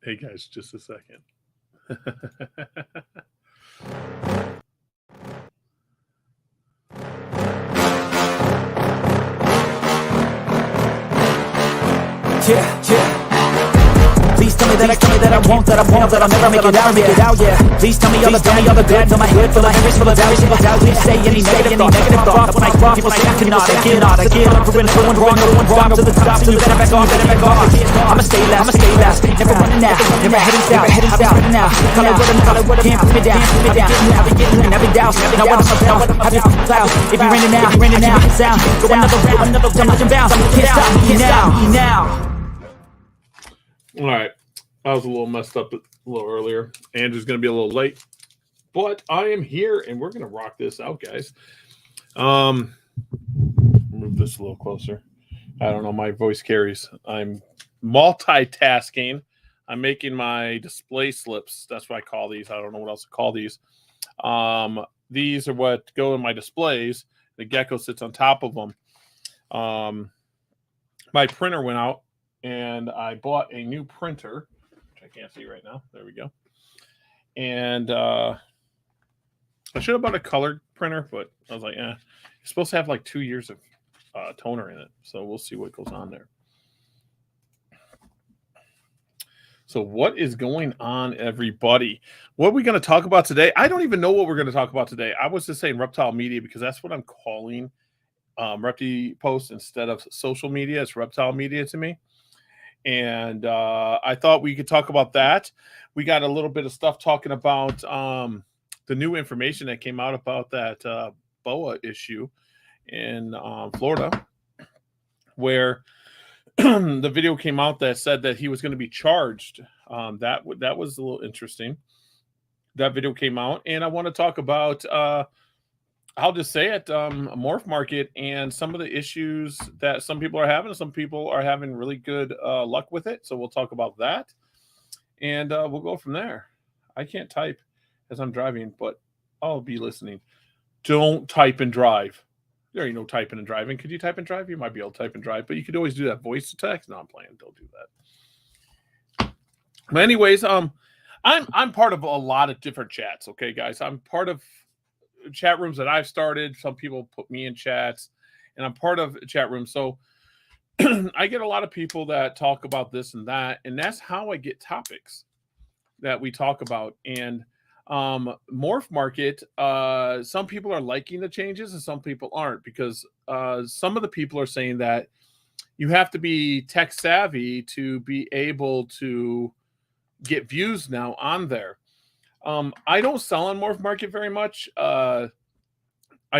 Hey guys, just a second. Yeah. Please tell me that I won't, that I'll never make it out, yeah. Please tell me all the bad, fill my head full of every single doubt. Please say any negative thought when I talk. People say I cannot, I get up, proving no one wrong, to the top, so you better back off. I'ma stay last, never running out, never heading south, now. Call it what, can't put me down. I'll be getting in every doubt. Now what am I have you cloud? If you're raining now, make it sound. Go another round, I'm looking bounce. Can't stop me now. All right. I was a little messed up a little earlier. Andrew's going to be a little late. But I am here, and we're going to rock this out, guys. Move this a little closer. I don't know. My voice carries. I'm multitasking. I'm making my display slips. That's what I call these. I don't know what else to call these. These are what go in my displays. The gecko sits on top of them. My printer went out. And I bought a new printer, which I can't see right now. There we go. And I should have bought a colored printer, but I was like, it's supposed to have like 2 years of toner in it. So we'll see what goes on there. So what is going on, everybody? What are we going to talk about today? I don't even know what we're going to talk about today. I was just saying Reptile Media because that's what I'm calling Repti Post instead of social media. It's Reptile Media to me. And I thought we could talk about that. We got a little bit of stuff talking about the new information that came out about that boa issue in Florida, where the video came out that said that he was going to be charged. That was a little interesting. That video came out, and I want to talk about I'll just say it, morph market and some of the issues that some people are having. Some people are having really good luck with it. So we'll talk about that. And we'll go from there. I can't type as I'm driving, but I'll be listening. Don't type and drive. There ain't no typing and driving. Could you type and drive? You might be able to type and drive, but you could always do that voice to text. No, I'm playing. Don't do that. But anyways, I'm part of a lot of different chats. Okay, guys. I'm part of chat rooms that I've started. Some people put me in chats, and I'm part of chat rooms. So I get a lot of people that talk about this and that, and that's how I get topics that we talk about. And morph market, some people are liking the changes and some people aren't, because some of the people are saying that you have to be tech savvy to be able to get views now on there. I don't sell on morph market very much. I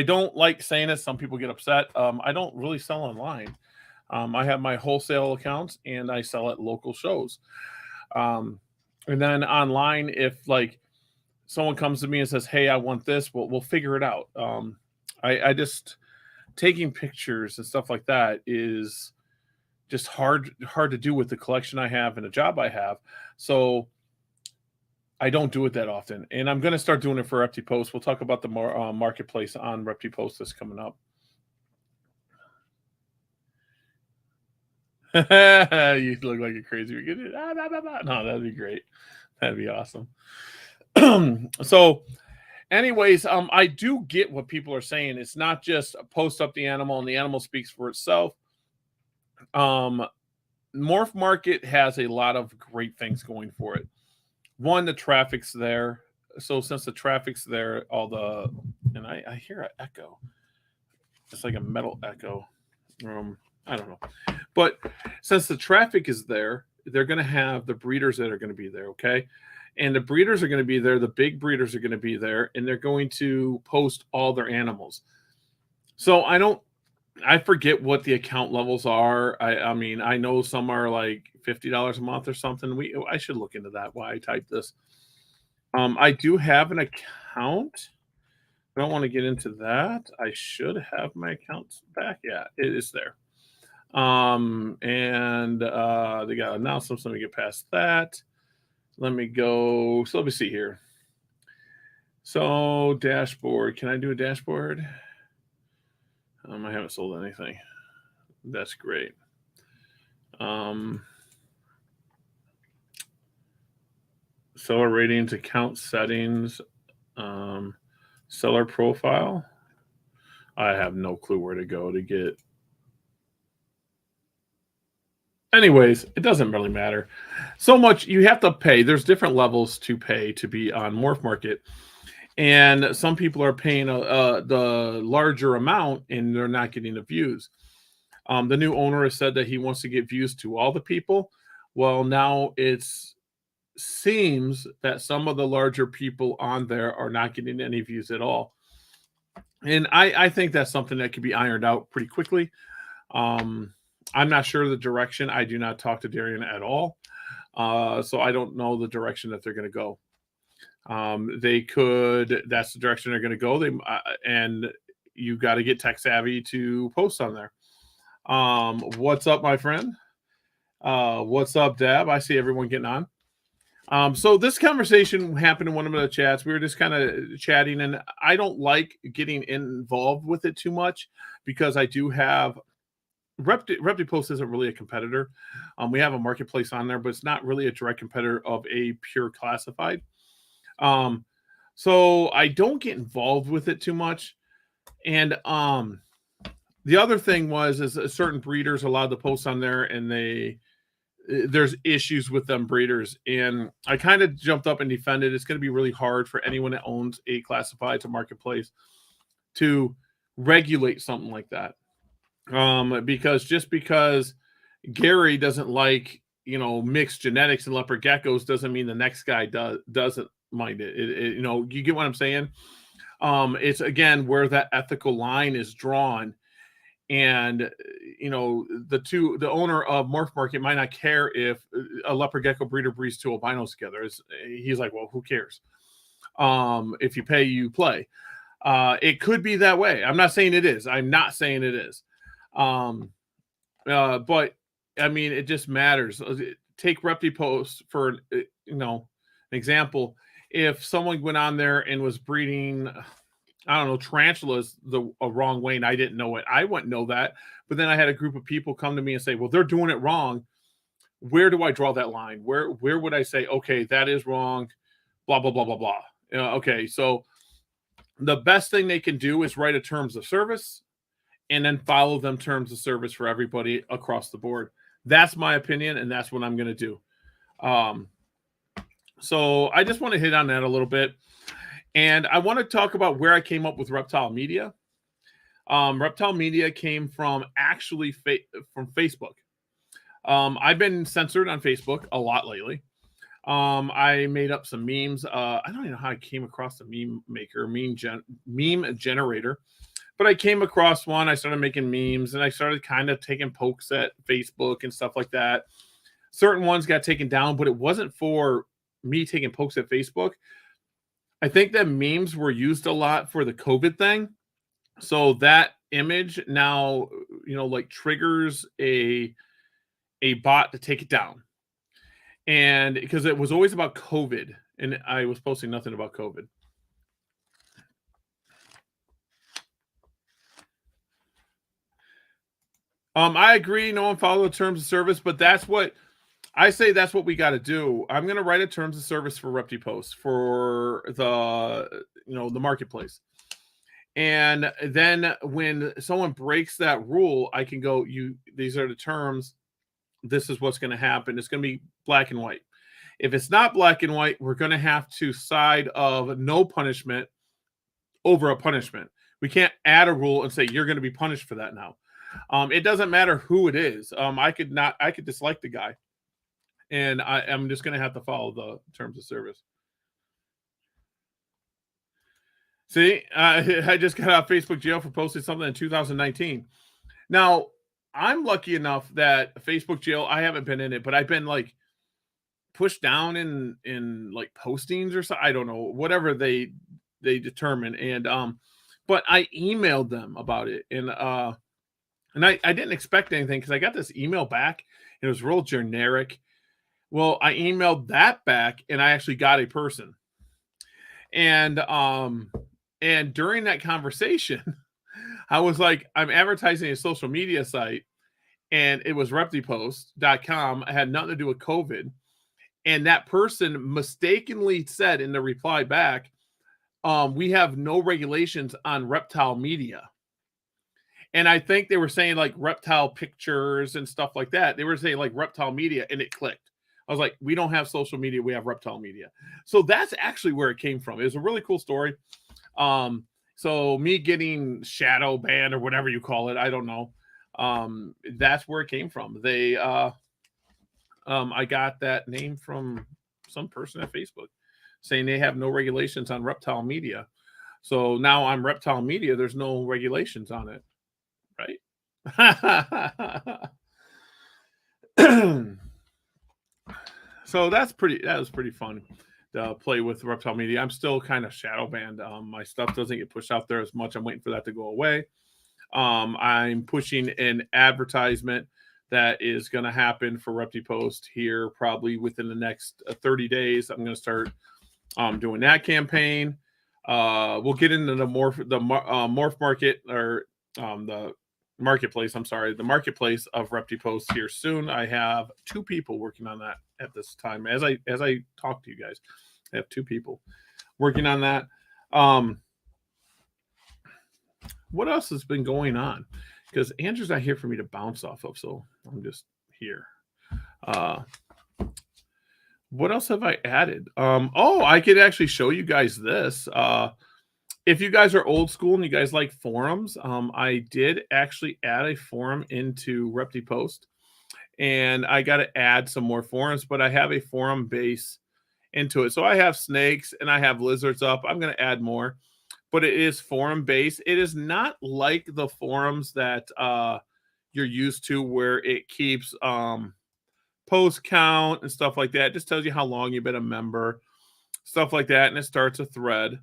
don't like saying it. Some people get upset. I don't really sell online. I have my wholesale accounts and I sell at local shows. And then online, if like someone comes to me and says, "Hey, I want this," we'll figure it out. I just taking pictures and stuff like that is just hard to do with the collection I have and the job I have. So I don't do it that often, and I'm going to start doing it for Repti Post. We'll talk about the marketplace on Repti Post that's coming up. You look like a crazy. No, that'd be great. That'd be awesome. So, anyways, I do get what people are saying. It's not just post up the animal and the animal speaks for itself. Morph market has a lot of great things going for it. One, the traffic's there. So since the traffic's there, and I hear an echo. It's like a metal echo. I don't know. But since the traffic is there, they're going to have the breeders that are going to be there, okay? And the breeders are going to be there. The big breeders are going to be there, and they're going to post all their animals. So I forget what the account levels are. I mean, I know some are like $50 a month or something. I should look into that while I type this. I do have an account. I don't want to get into that. I should have my account back. Yeah, it is there. And they got announcements. Let me get past that. Let me go. So let me see here. So dashboard. Can I do a dashboard? I haven't sold anything. That's great. Seller ratings, account settings, seller profile. I have no clue where to go to get. Anyways, it doesn't really matter so much. You have to pay. There's different levels to pay to be on Morph Market, and some people are paying the larger amount and they're not getting the views. The new owner has said that he wants to get views to all the people. Well, now it seems that some of the larger people on there are not getting any views at all. And I think that's something that could be ironed out pretty quickly. I'm not sure the direction. I do not talk to Darian at all. So I don't know the direction that they're going to go. They could, that's the direction they're going to go. And you got to get tech savvy to post on there. What's up, my friend? What's up, Dab? I see everyone getting on. So this conversation happened in one of the chats. We were just kind of chatting, and I don't like getting involved with it too much because I do have Repti Post isn't really a competitor. We have a marketplace on there, but it's not really a direct competitor of a pure classified. So I don't get involved with it too much. And the other thing is certain breeders allowed to post on there, and there's issues with them breeders. And I kind of jumped up and defended. It's going to be really hard for anyone that owns a classified to marketplace to regulate something like that. Because Gary doesn't like, mixed genetics and leopard geckos doesn't mean the next guy doesn't mind it. You get what I'm saying? It's again where that ethical line is drawn. And the owner of Morph Market might not care if a leopard gecko breeder breeds two albinos together. He's like, well, who cares? If you pay, you play. It could be that way. I'm not saying it is. I'm not saying it is. But I mean, it just matters. Take Repti Post for an example. If someone went on there and was breeding, I don't know, tarantulas a wrong way, and I didn't know it, I wouldn't know that. But then I had a group of people come to me and say, well, they're doing it wrong. Where do I draw that line? Where would I say, okay, that is wrong, blah, blah, blah, blah, blah. Okay, so the best thing they can do is write a terms of service and then follow them terms of service for everybody across the board. That's my opinion, and that's what I'm going to do. So I just want to hit on that a little bit. And I want to talk about where I came up with Reptile Media. Reptile Media came from from Facebook. I've been censored on Facebook a lot lately. I made up some memes. I don't even know how I came across the meme maker, meme generator. But I came across one. I started making memes, and I started kind of taking pokes at Facebook and stuff like that. Certain ones got taken down, but it wasn't for me taking pokes at Facebook. I think that memes were used a lot for the COVID thing. So that image now, triggers a bot to take it down. And because it was always about COVID, and I was posting nothing about COVID. I agree. No one follow the terms of service, but that's what I say. That's what we got to do. I'm going to write a terms of service for Repti Post for the marketplace. And then when someone breaks that rule, I can go, these are the terms. This is what's going to happen. It's going to be black and white. If it's not black and white, we're going to have to side of no punishment over a punishment. We can't add a rule and say you're going to be punished for that now. It doesn't matter who it is. I could dislike the guy, and I'm just going to have to follow the terms of service. See, I just got out of Facebook jail for posting something in 2019. Now, I'm lucky enough that Facebook jail, I haven't been in it, but I've been like pushed down in like postings or something. I don't know, whatever they determine. And but I emailed them about it, and I didn't expect anything because I got this email back. And it was real generic. Well, I emailed that back, and I actually got a person. And during that conversation, I was like, I'm advertising a social media site, and it was reptipost.com. It had nothing to do with COVID. And that person mistakenly said in the reply back, we have no regulations on reptile media. And I think they were saying like reptile pictures and stuff like that. They were saying like reptile media, and it clicked. I was like, we don't have social media, we have reptile media. So that's actually where it came from. It was a really cool story. So me getting shadow banned or whatever you call it, I don't know. That's where it came from. I got that name from some person at Facebook saying they have no regulations on reptile media. So now on reptile media, there's no regulations on it, right? So that was pretty fun to play with reptile media. I'm still kind of shadow banned. My stuff doesn't get pushed out there as much. I'm waiting for that to go away. I'm pushing an advertisement that is going to happen for Repti Post here probably within the next 30 days. I'm going to start doing that campaign. We'll get into the morph market, or the marketplace. I'm sorry, the marketplace of Repti Post here soon. I have 2 people working on that at this time. As I talk to you guys, I have 2 people working on that. What else has been going on? Because Andrew's not here for me to bounce off of, so I'm just here. What else have I added? I could actually show you guys this. If you guys are old school and you guys like forums, I did actually add a forum into Repti Post, and I got to add some more forums, but I have a forum base into it. So I have snakes and I have lizards up. I'm going to add more, but it is forum based. It is not like the forums that you're used to, where it keeps post count and stuff like that. It just tells you how long you've been a member, stuff like that, and it starts a thread.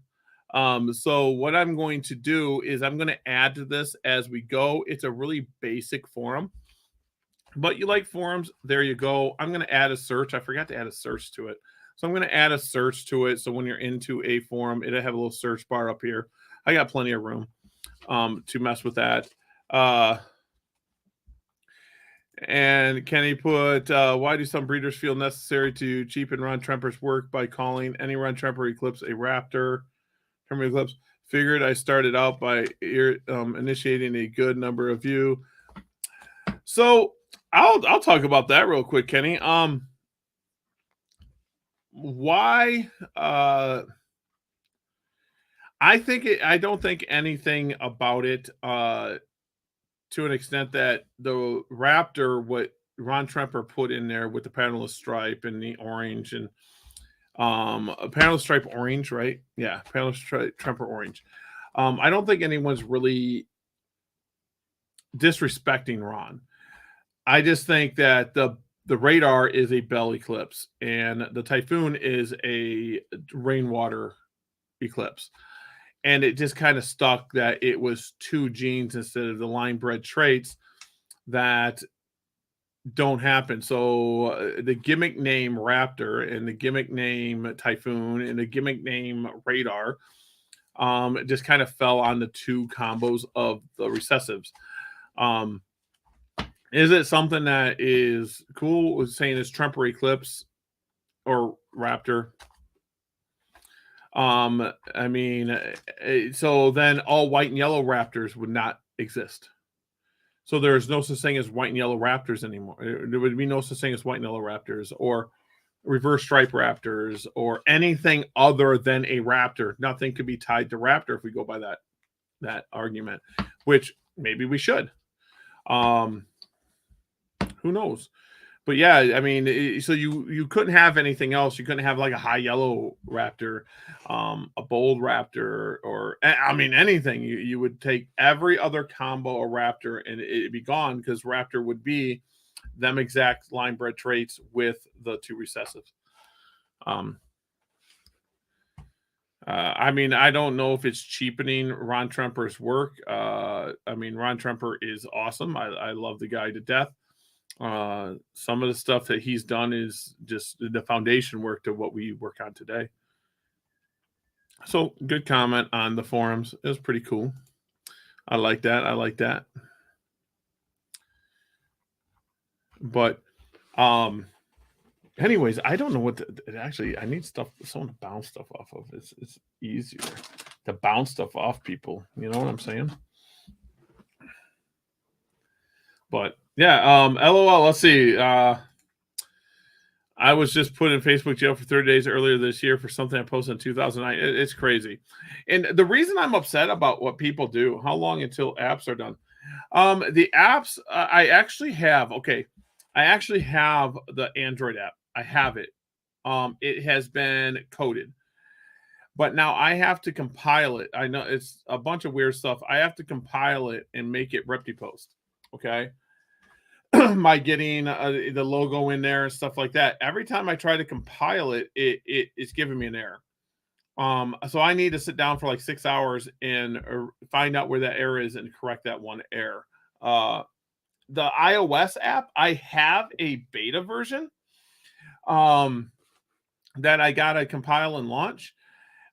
So what I'm going to do is I'm going to add to this as we go. It's a really basic forum, but you like forums, there you go. I'm going to add a search. I forgot to add a search to it. So I'm going to add a search to it. So when you're into a forum, it'll have a little search bar up here. I got plenty of room to mess with that. And Kenny put, why do some breeders feel necessary to cheapen Ron Tremper's work by calling any Ron Tremper eclipse a raptor? Tremper eclipse. Figured I started out by initiating a good number of you. So I'll talk about that real quick, Kenny. Why? I don't think anything about it to an extent that the raptor, what Ron Tremper put in there with the panelist stripe and the orange and a panelist stripe orange, right? Yeah, panelist Tremper orange. I don't think anyone's really disrespecting Ron. I just think that the radar is a bell eclipse and the typhoon is a rainwater eclipse. And it just kind of stuck that it was 2 genes instead of the line bred traits that don't happen. So the gimmick name Raptor and the gimmick name Typhoon and the gimmick name Radar it just kind of fell on the 2 combos of the recessives. Is it something that is cool with saying it's Tremper Eclipse or Raptor? I mean, so then all white and yellow raptors would not exist. So there's no such thing as white and yellow raptors anymore. There would be no such thing as white and yellow raptors or reverse stripe raptors or anything other than a raptor. Nothing could be tied to raptor if we go by that argument, which maybe we should. Who knows? But yeah, I mean, so you couldn't have anything else. You couldn't have like a high yellow raptor, a bold raptor, or I mean anything. You would take every other combo of raptor and it'd be gone, because raptor would be them exact line bred traits with the 2 recessives. I mean, I don't know if it's cheapening Ron Tremper's work. I mean, Ron Tremper is awesome. I love the guy to death. Some of the stuff that he's done is just the foundation work to what we work on today. So good comment on the forums. It was pretty cool. I like that. But Anyways, I don't know what actually I need someone to bounce stuff off of. It's easier to bounce stuff off people. You know what I'm saying? But yeah, LOL. Let's see. I was just put in Facebook jail for 30 days earlier this year for something I posted in 2009. It's crazy. And the reason I'm upset about what people do, how long until apps are done? The apps, I actually have, okay, I actually have the Android app. I have it. It has been coded, but now I have to compile it. I know it's a bunch of weird stuff. I have to compile it and make it Repti Post. Okay. My getting the logo in there and stuff like that. Every time I try to compile it, it's giving me an error. So I need to sit down for like 6 hours and find out where that error is and correct that one error. The iOS app, I have a beta version that I gotta compile and launch.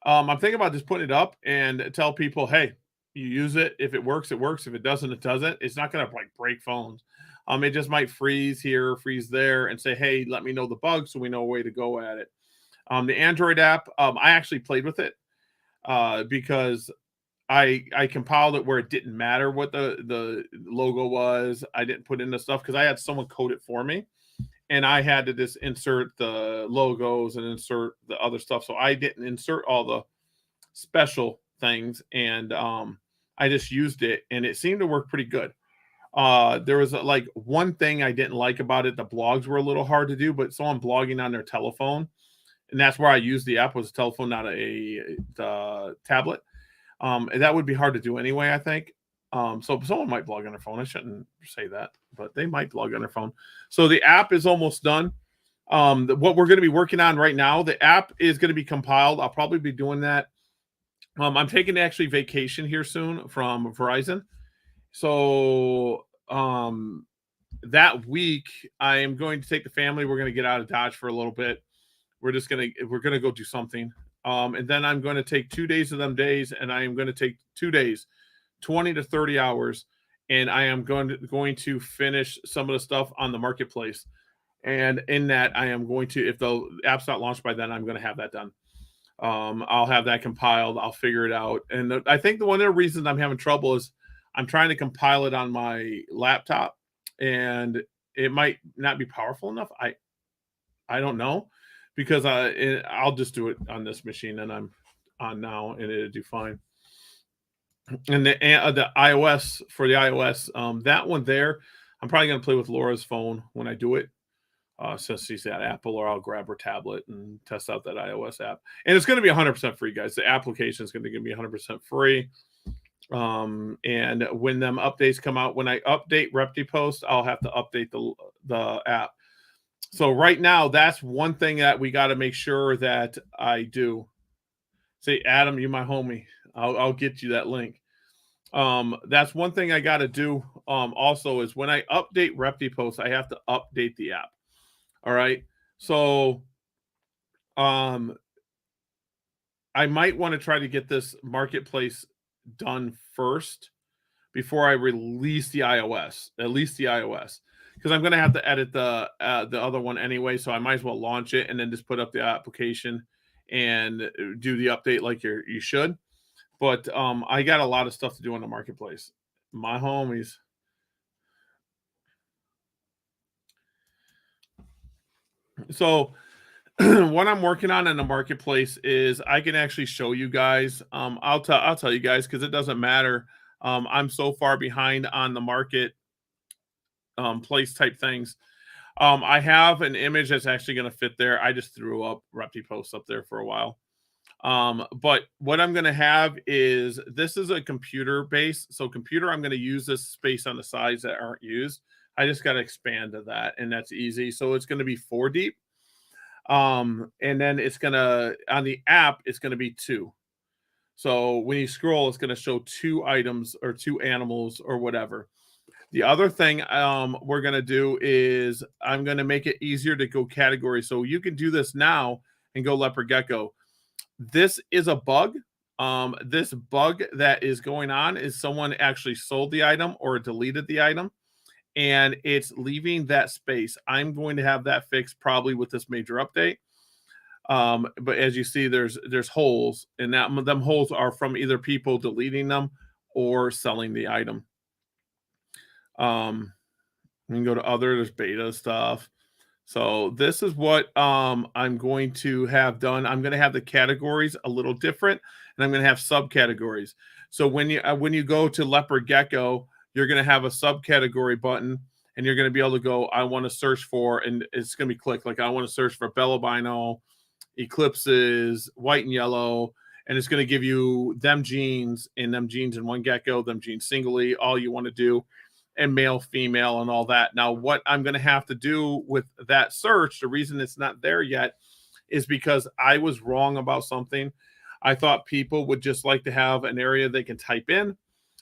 I'm thinking about just putting it up and tell people, hey, you use it. If it works, it works. If it doesn't, it doesn't. It's not gonna like break phones. It just might freeze here, freeze there, and say, hey, let me know the bug so we know a way to go at it. The Android app, I actually played with it because I compiled it where it didn't matter what the logo was. I didn't put in the stuff because I had someone code it for me, and I had to just insert the logos and insert the other stuff. So I didn't insert all the special things, and I just used it, and it seemed to work pretty good. There was like one thing I didn't like about it. The blogs were a little hard to do, but someone blogging on their telephone, and that's where I used the app, was a telephone, not a tablet. And that would be hard to do anyway, I think. So someone might blog on their phone. I shouldn't say that, but they might blog on their phone. So the app is almost done. What we're going to be working on right now, the app is going to be compiled. I'll probably be doing that. I'm taking actually vacation here soon from Verizon. So that week I am going to take the family. We're going to get out of Dodge for a little bit. We're going to go do something. And then I'm going to take 2 days of them days, and I am going to take 2 days, 20 to 30 hours, and I am going to finish some of the stuff on the marketplace. And in that, I am going to, if the app's not launched by then, I'm going to have that done. I'll have that compiled. I'll figure it out. And I think one of the reasons I'm having trouble is I'm trying to compile it on my laptop, and it might not be powerful enough. I don't know, because I'll just do it on this machine and I'm on now, and it'll do fine. And the iOS, for the iOS, that one there, I'm probably going to play with Laura's phone when I do it. Since she's at Apple, or I'll grab her tablet and test out that iOS app. And it's going to be 100% free, guys. The application is going to be 100% free. And when them updates come out, when I update Repti Post, I'll have to update the app. So right now, that's one thing that we got to make sure that I do. Say, Adam, you my homie. I'll get you that link. That's one thing I got to do. Also, is when I update Repti Post, I have to update the app. All right. So, I might want to try to get this marketplace done first before I release the iOS, at least the iOS, because I'm going to have to edit the other one anyway. So I might as well launch it and then just put up the application and do the update like you should. But I got a lot of stuff to do on the marketplace. My homies. So what I'm working on in the marketplace is I can actually show you guys. I'll tell you guys, because it doesn't matter. I'm so far behind on the market place type things. I have an image that's actually going to fit there. I just threw up Repti Post up there for a while. But what I'm going to have is, this is a computer base. So computer, I'm going to use this space on the sides that aren't used. I just got to expand to that, and that's easy. So it's going to be 4 deep. And then it's going to, on the app, it's going to be 2. So when you scroll, it's going to show 2 items or 2 animals or whatever. The other thing we're going to do is I'm going to make it easier to go category. So you can do this now and go leopard gecko. This is a bug. This bug that is going on is someone actually sold the item or deleted the item, and it's leaving that space. I'm going to have that fixed probably with this major update. But as you see, there's holes, and that them holes are from either people deleting them or selling the item. You can go to other, there's beta stuff. So this is what I'm going to have done. I'm going to have the categories a little different, and I'm going to have subcategories. So when you go to leopard gecko, you're going to have a subcategory button, and you're going to be able to go, I want to search for, and it's going to be clicked like I want to search for Bellobino, eclipses, white and yellow, and it's going to give you them genes in one gecko, them genes singly, all you want to do, and male, female, and all that. Now, what I'm going to have to do with that search, the reason it's not there yet is because I was wrong about something. I thought people would just like to have an area they can type in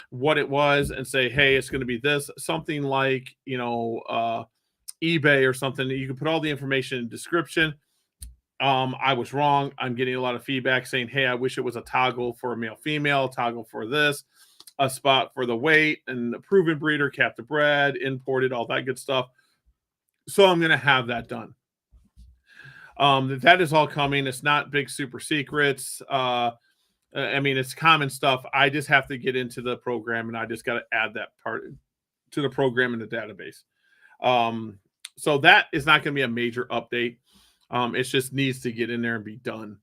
what it was and say, hey, it's going to be this, something like, eBay or something. You can put all the information in the description. I was wrong. I'm getting a lot of feedback saying, hey, I wish it was a toggle for a male, female, toggle for this, a spot for the weight, and the proven breeder, captive bred, imported, all that good stuff. So I'm going to have that done. That is all coming. It's not big super secrets. I mean, it's common stuff. I just have to get into the program, and I just got to add that part to the program in the database. So that is not going to be a major update. It just needs to get in there and be done.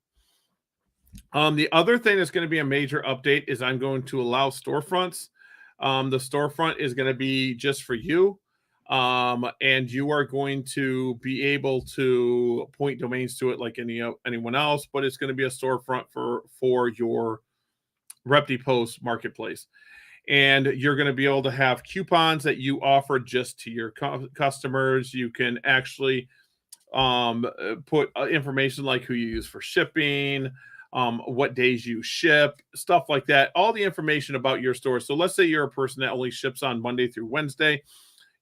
The other thing that's going to be a major update is I'm going to allow storefronts. The storefront is going to be just for you. And you are going to be able to point domains to it like anyone else, but it's going to be a storefront for your Repti Post marketplace. And you're going to be able to have coupons that you offer just to your customers. You can actually put information like who you use for shipping, what days you ship, stuff like that, all the information about your store. So let's say you're a person that only ships on Monday through Wednesday.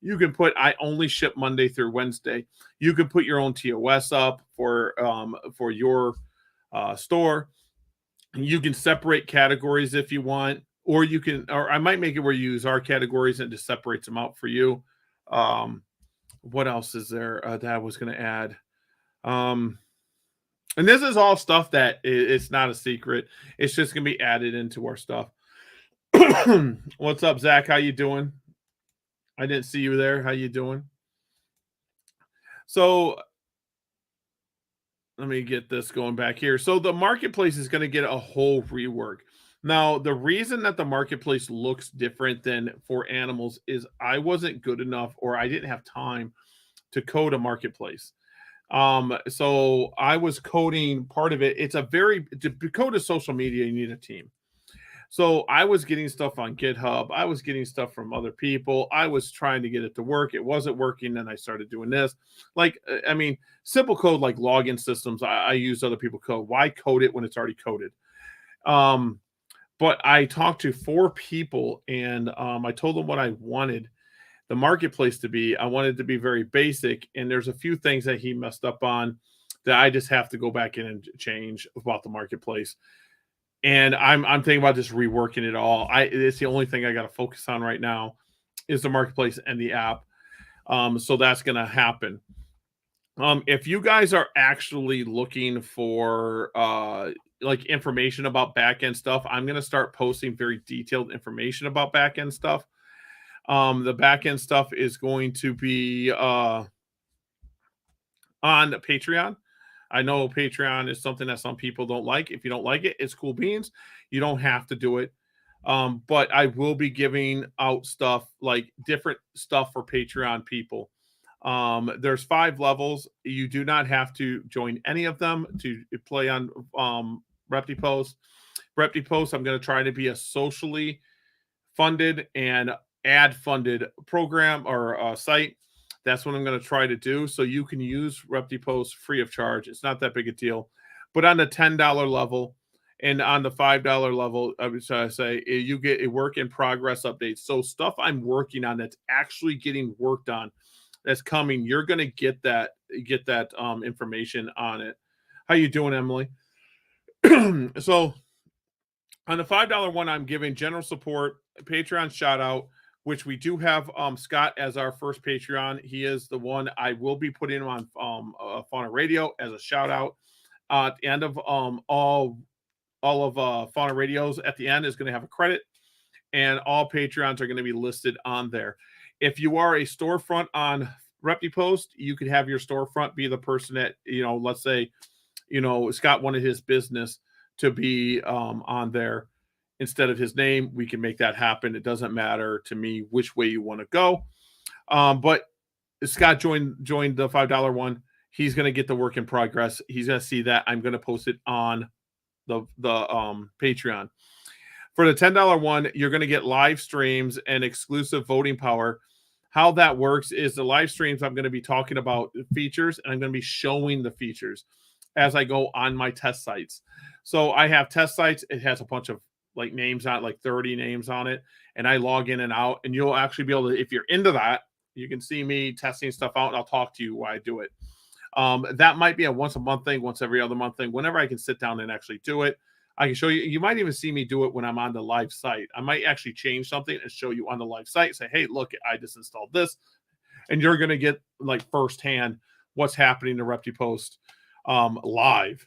You can put, I only ship Monday through Wednesday. You can put your own TOS up for your store. You can separate categories if you want, or I might make it where you use our categories and it just separates them out for you. What else is there that I was going to add? And this is all stuff that it's not a secret. It's just going to be added into our stuff. What's up, Zach? How you doing? I didn't see you there. How you doing? So let me get this going back here. So the marketplace is going to get a whole rework. Now, the reason that the marketplace looks different than for animals is I wasn't good enough, or I didn't have time to code a marketplace. So I was coding part of it. To code a social media, you need a team. So I was getting stuff on GitHub. I was getting stuff from other people. I was trying to get it to work. It wasn't working. Then I started doing this. I mean, simple code like login systems. I use other people code. Why code it when it's already coded? But I talked to 4 people, and I told them what I wanted the marketplace to be. I wanted it to be very basic, and there's a few things that he messed up on that I just have to go back in and change about the marketplace. And I'm thinking about just reworking it all. It's the only thing I got to focus on right now is the marketplace and the app. So that's going to happen. If you guys are actually looking for like information about backend stuff, I'm going to start posting very detailed information about backend stuff. The backend stuff is going to be on Patreon. I know Patreon is something that some people don't like. If you don't like it, it's cool beans. You don't have to do it. But I will be giving out stuff like different stuff for Patreon people. There's 5 levels. You do not have to join any of them to play on Repti Post. Repti Post, I'm going to try to be a socially funded and ad funded program or site. That's what I'm going to try to do. So you can use Repti Post free of charge. It's not that big a deal. But on the $10 level and on the $5 level, I would say you get a work in progress update. So stuff I'm working on that's actually getting worked on that's coming. You're going to get that information on it. How you doing, Emily? So on the $5 one, I'm giving general support, Patreon shout out, which we do have Scott as our first Patreon. He is the one I will be putting him on Fauna Radio as a shout out. At the end of all of Fauna Radios at the end is going to have a credit, and all Patreons are going to be listed on there. If you are a storefront on Repti Post, you could have your storefront be the person that, let's say, Scott wanted his business to be on there instead of his name. We can make that happen. It doesn't matter to me which way you want to go. But Scott joined the $5 one. He's going to get the work in progress. He's going to see that. I'm going to post it on the Patreon. For the $10 one, you're going to get live streams and exclusive voting power. How that works is the live streams, I'm going to be talking about features, and I'm going to be showing the features as I go on my test sites. So I have test sites. It has a bunch of names on it, like 30 names on it, and I log in and out, and you'll actually be able to, if you're into that, you can see me testing stuff out, and I'll talk to you while I do it. That might be a once a month thing, once every other month thing, whenever I can sit down and actually do it. I can show you. You might even see me do it when I'm on the live site. I might actually change something and show you on the live site. Say, hey, look, I just installed this. And you're going to get firsthand what's happening to Repti Post live.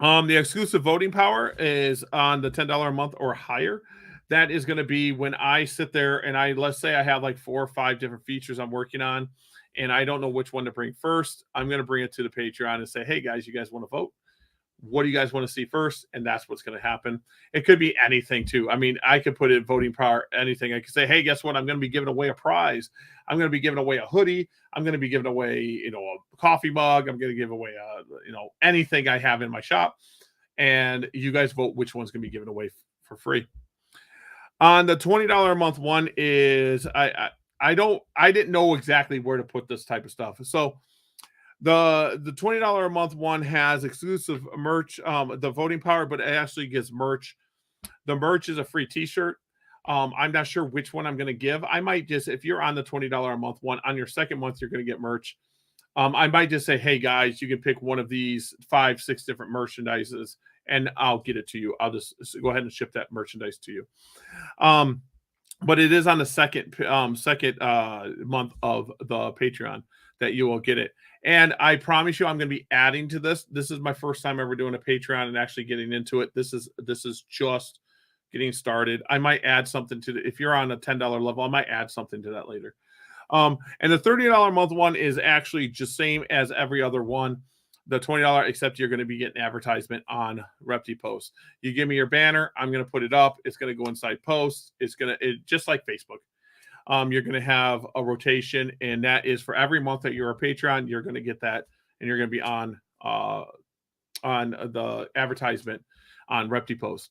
The exclusive voting power is on the $10 a month or higher. That is going to be when I sit there and let's say I have 4 or 5 different features I'm working on, and I don't know which one to bring first. I'm going to bring it to the Patreon and say, hey guys, you guys want to vote? What do you guys want to see first? And that's what's going to happen. It could be anything too. I mean, I could put in voting power, anything. I could say, hey, guess what? I'm going to be giving away a prize. I'm going to be giving away a hoodie. I'm going to be giving away, a coffee mug. I'm going to give away, anything I have in my shop. And you guys vote which one's going to be given away for free. On the $20 a month one is, I didn't know exactly where to put this type of stuff. So the $20 a month one has exclusive merch, the voting power, but it actually gives merch. The merch is a free t-shirt. I'm not sure which one I'm going to give. I might just, if you're on the $20 a month one, on your second month, you're going to get merch. I might just say, hey guys, you can pick one of these 5, 6 different merchandises and I'll get it to you. I'll just go ahead and ship that merchandise to you. But it is on the second month of the Patreon that you will get it. And I promise you, I'm going to be adding to this. This is my first time ever doing a Patreon and actually getting into it. This is just getting started. I might add something to it. If you're on a $10 level, I might add something to that later. And the $30 a month one is actually just same as every other one. The $20, except you're going to be getting advertisement on Repti Post. You give me your banner, I'm going to put it up. It's going to go inside posts. It's just like Facebook. You're going to have a rotation, and that is for every month that you're a Patreon. You're going to get that, and you're going to be on the advertisement on Repti Post.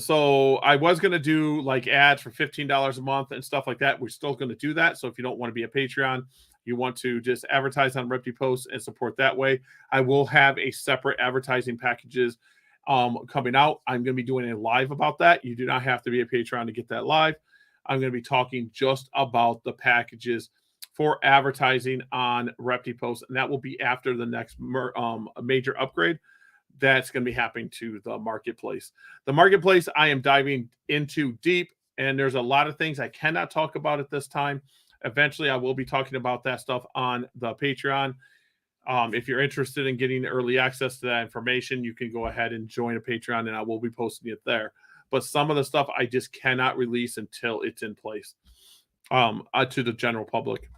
So I was going to do ads for $15 a month and stuff like that. We're still going to do that. So if you don't want to be a Patreon, you want to just advertise on Repti Post and support that way, I will have a separate advertising packages coming out. I'm going to be doing a live about that. You do not have to be a Patreon to get that live. I'm going to be talking just about the packages for advertising on Repti Post, and that will be after the next major upgrade that's going to be happening to the marketplace. The marketplace I am diving into deep, and there's a lot of things I cannot talk about at this time. Eventually, I will be talking about that stuff on the Patreon. If you're interested in getting early access to that information, you can go ahead and join a Patreon, and I will be posting it there. But some of the stuff I just cannot release until it's in place to the general public.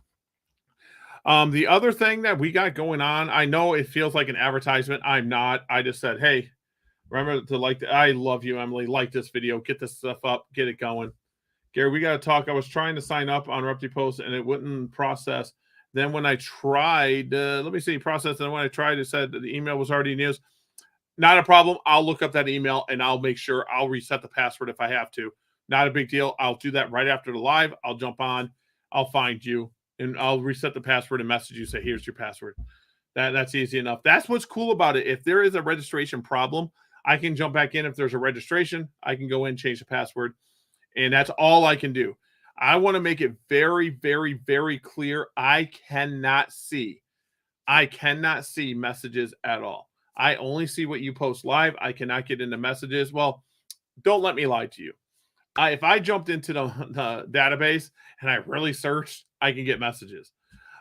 The other thing that we got going on, I know it feels like an advertisement. I'm not. I just said, hey, remember to I love you, Emily. Like this video. Get this stuff up. Get it going. Gary, we got to talk. I was trying to sign up on Repti Post, and it wouldn't process. Then when I tried, process. And when I tried, it said that the email was already in use. Not a problem. I'll look up that email, and I'll make sure I'll reset the password if I have to. Not a big deal. I'll do that right after the live. I'll jump on. I'll find you, and I'll reset the password and message you, say, here's your password. That's easy enough. That's what's cool about it. If there is a registration problem, I can jump back in. If there's a registration, I can go in, change the password, and that's all I can do. I want to make it very, very, very clear. I cannot see messages at all. I only see what you post live. I cannot get into messages. Well, don't let me lie to you. if I jumped into the database and I really searched, I can get messages.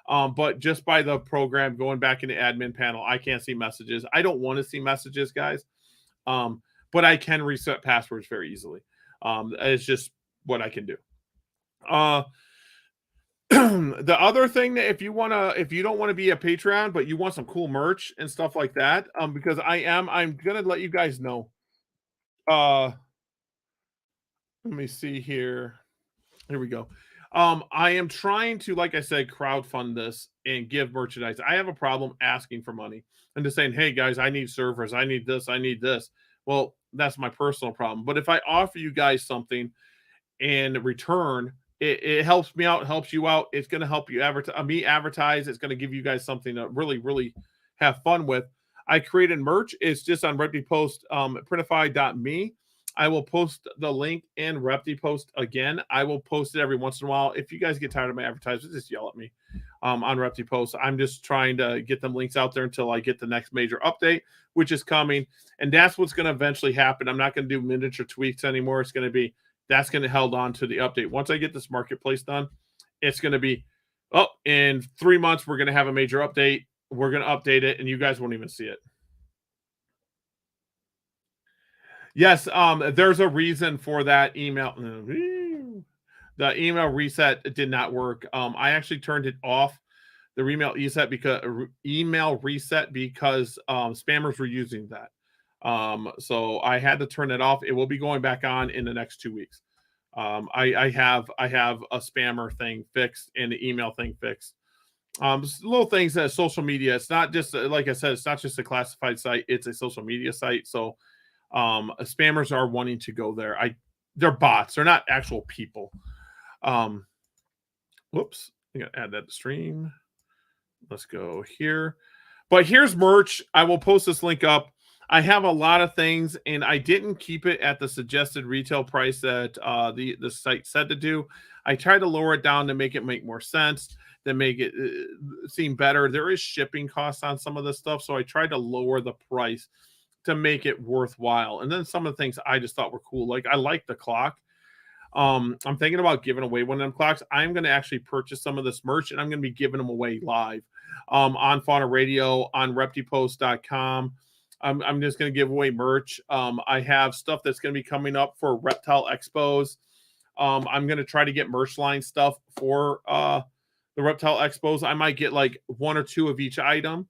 But just by the program going back into admin panel, I can't see messages. I don't want to see messages, guys. Um, but I can reset passwords very easily. It's just what I can do. Uh, the other thing that if you don't want to be a Patreon, but you want some cool merch and stuff like that, because I'm gonna let you guys know. Uh, let me see here. Here we go. I am trying to, like I said, crowdfund this and give merchandise. I have a problem asking for money and just saying, hey guys, I need servers, I need this, I need this. Well, that's my personal problem. But if I offer you guys something in return, it helps me out, helps you out. It's going to help you advertise. It's going to give you guys something to really, really have fun with. I created merch. It's just on Repti Post, printify.me. I will post the link in Repti Post again. I will post it every once in a while. If you guys get tired of my advertisements, just yell at me on Repti Post. I'm just trying to get them links out there until I get the next major update, which is coming. And that's what's going to eventually happen. I'm not going to do miniature tweaks anymore. It's going to be that's going to held on to the update. Once I get this marketplace done, it's going to be, oh, in 3 months, we're going to have a major update. We're going to update it, and you guys won't even see it. Yes, there's a reason for that email. The email reset did not work. I actually turned it off. The email reset because spammers were using that. So I had to turn it off. It will be going back on in the next 2 weeks. I have a spammer thing fixed and the email thing fixed. Little things that social media. It's not just like I said. It's not just a classified site. It's a social media site. So spammers are wanting to go there. They're bots. They're not actual people. Whoops. I'm gonna add that to stream. Let's go here. But here's merch. I will post this link up. I have a lot of things, and I didn't keep it at the suggested retail price that the site said to do. I tried to lower it down to make it make more sense, to make it seem better. There is shipping costs on some of this stuff, so I tried to lower the price to make it worthwhile. And then some of the things I just thought were cool. Like I like the clock. I'm thinking about giving away one of them clocks. I'm going to actually purchase some of this merch, and I'm going to be giving them away live on Fauna Radio, on reptipost.com. I'm just going to give away merch. I have stuff that's going to be coming up for Reptile Expos. I'm going to try to get merch line stuff for the Reptile Expos. I might get like 1 or 2 of each item.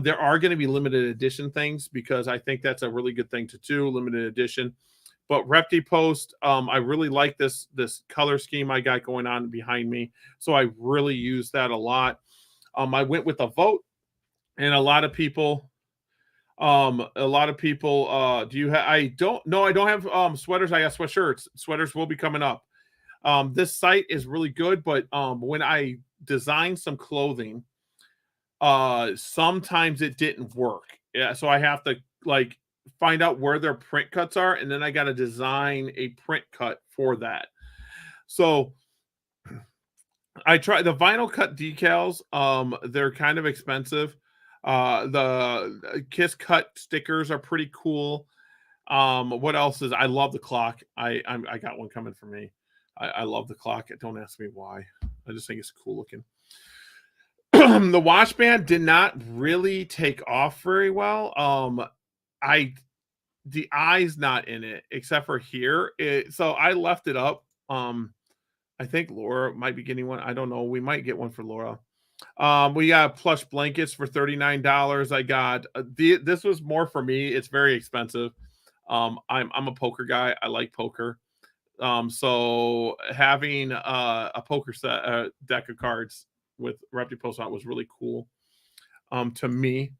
There are going to be limited edition things because I think that's a really good thing to do, limited edition. But Repti Post, I really like this color scheme I got going on behind me. So I really use that a lot. I went with a vote, and a lot of people do you have I don't have sweaters. I got sweatshirts. Sweaters will be coming up. This site is really good, but when I designed some clothing, sometimes it didn't work. Yeah, so I have to like find out where their print cuts are, and then I got to design a print cut for that. So I tried the vinyl cut decals. They're kind of expensive. The Kiss cut stickers are pretty cool. What else is? I love the clock. I got one coming for me. I love the clock. Don't ask me why. I just think it's cool looking. The watch band did not really take off very well. The eye's not in it except for here. So I left it up. I think Laura might be getting one. I don't know. We might get one for Laura. We got plush blankets for $39. I got this was more for me. It's very expensive. I'm a poker guy. I like poker. So having a poker set deck of cards with Repti Post on was really cool to me.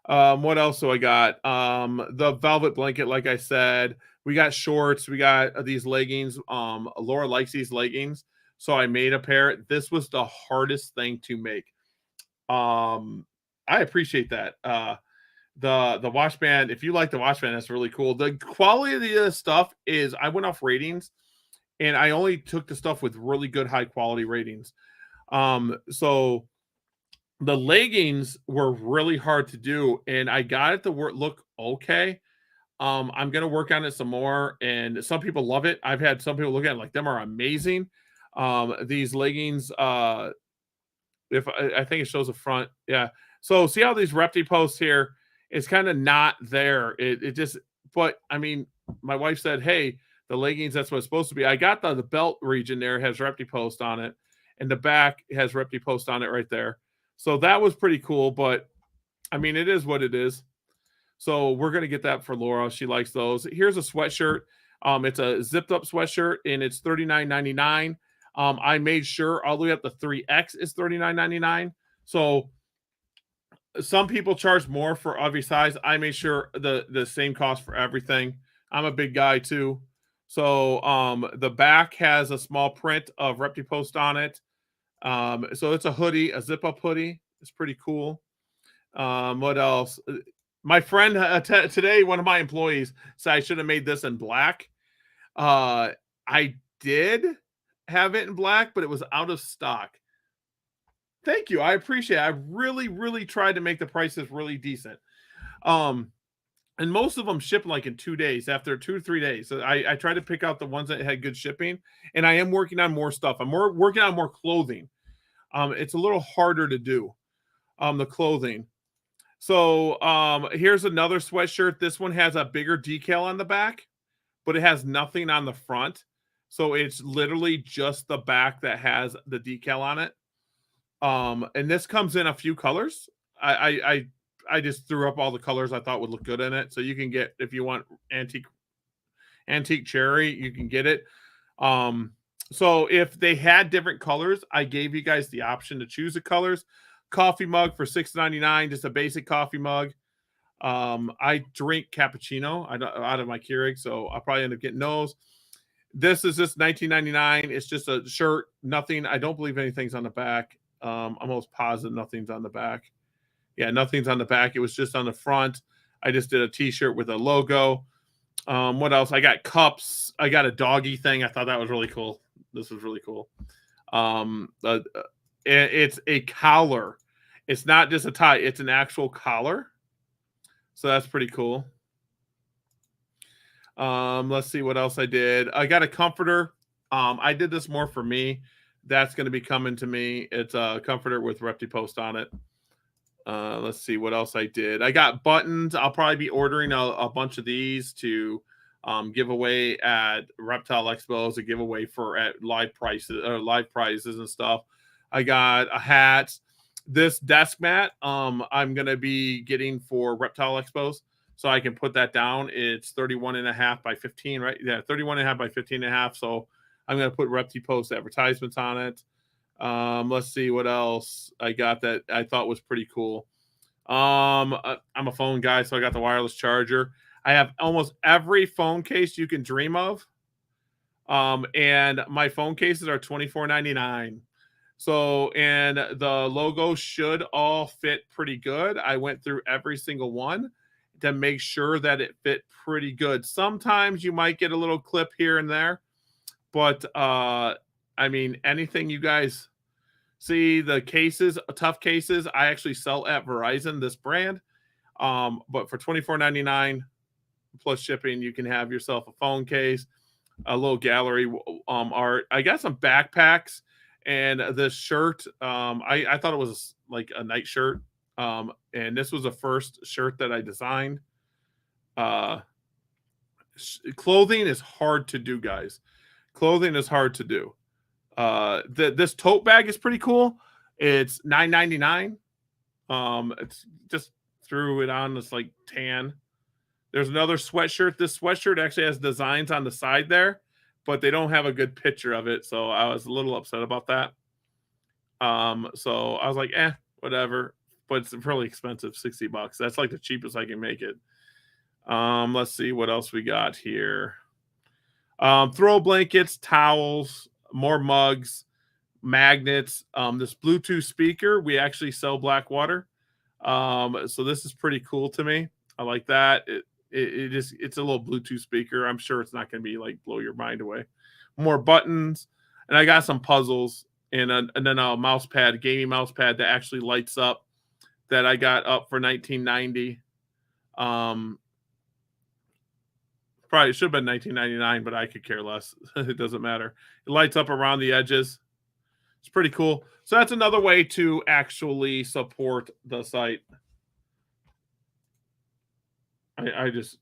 What else do I got? The velvet blanket, like I said. We got shorts. We got these leggings. Laura likes these leggings, so I made a pair. This was the hardest thing to make. I appreciate that. The wash band, if you like the wash band, that's really cool. The quality of the stuff is I went off ratings, and I only took the stuff with really good high quality ratings. So the leggings were really hard to do, and I got it to look okay. I'm gonna work on it some more, and some people love it. I've had some people look at it like them are amazing. These leggings, if I think it shows the front, yeah. So see how these Repti posts here, it's kind of not there. It just, but I mean, my wife said, hey, the leggings, that's what it's supposed to be. I got the belt region there has Repti post on it, and the back has Repti post on it right there. So that was pretty cool, but I mean, it is what it is. So we're gonna get that for Laura. She likes those. Here's a sweatshirt. It's a zipped up sweatshirt and it's $39.99. I made sure all the way up to 3X is $39.99. So some people charge more for every size. I made sure the same cost for everything. I'm a big guy too. So the back has a small print of Repti Post on it. So it's a hoodie, a zip up hoodie. It's pretty cool. What else? My friend today, one of my employees said I should have made this in black. I did have it in black, but it was out of stock. Thank you. I appreciate it. I really, really tried to make the prices really decent. Um, and most of them ship like in 2 days, after 2 to 3 days. So I tried to pick out the ones that had good shipping, and I am working on more stuff. I'm working on more clothing. It's a little harder to do. The clothing. So here's another sweatshirt. This one has a bigger decal on the back, but it has nothing on the front. So it's literally just the back that has the decal on it. And this comes in a few colors. I just threw up all the colors I thought would look good in it. So you can get, if you want antique cherry, you can get it. So if they had different colors, I gave you guys the option to choose the colors. Coffee mug for $6.99, just a basic coffee mug. I drink cappuccino out of my Keurig, so I'll probably end up getting those. This is just $19.99. It's just a shirt, nothing. I don't believe anything's on the back. I'm almost positive nothing's on the back. Yeah, nothing's on the back. It was just on the front. I just did a t-shirt with a logo. What else? I got cups. I got a doggy thing. I thought that was really cool. This was really cool. It's a collar. It's not just a tie. It's an actual collar. So that's pretty cool. Let's see what else I did. I got a comforter. I did this more for me. That's going to be coming to me. It's a comforter with Repti Post on it. Let's see what else I did. I got buttons. I'll probably be ordering a bunch of these to give away at Reptile Expos, a giveaway for at live prices or live prizes and stuff. I got a hat. This desk mat I'm gonna be getting for Reptile Expos, so I can put that down. It's 31.5 by 15, right? Yeah, 31.5 by 15.5. So I'm gonna put Repti Post advertisements on it. Let's see what else I got that I thought was pretty cool. I'm a phone guy, so I got the wireless charger. I have almost every phone case you can dream of. And my phone cases are $24.99. So, and the logo should all fit pretty good. I went through every single one to make sure that it fit pretty good. Sometimes you might get a little clip here and there, but I mean, anything you guys see, the cases, tough cases, I actually sell at Verizon, this brand. But for $24.99 plus shipping, you can have yourself a phone case, a little gallery art. I got some backpacks and this shirt. I thought it was like a night shirt. And this was the first shirt that I designed. Clothing is hard to do, guys. Clothing is hard to do. This tote bag is pretty cool. It's $9.99. It's just threw it on. It's like tan. There's another sweatshirt. This sweatshirt actually has designs on the side there, but they don't have a good picture of it. So I was a little upset about that. So I was like, whatever. But it's really expensive, $60. That's like the cheapest I can make it. Let's see what else we got here. Throw blankets, towels, more mugs, magnets. This Bluetooth speaker, we actually sell Blackwater. So this is pretty cool to me. I like that. It's a little Bluetooth speaker. I'm sure it's not going to be like blow your mind away. More buttons, and I got some puzzles and then a mouse pad, a gaming mouse pad that actually lights up that I got up for $19.90. Probably should have been 1999, but I could care less. It doesn't matter. It lights up around the edges. It's pretty cool. So that's another way to actually support the site. I just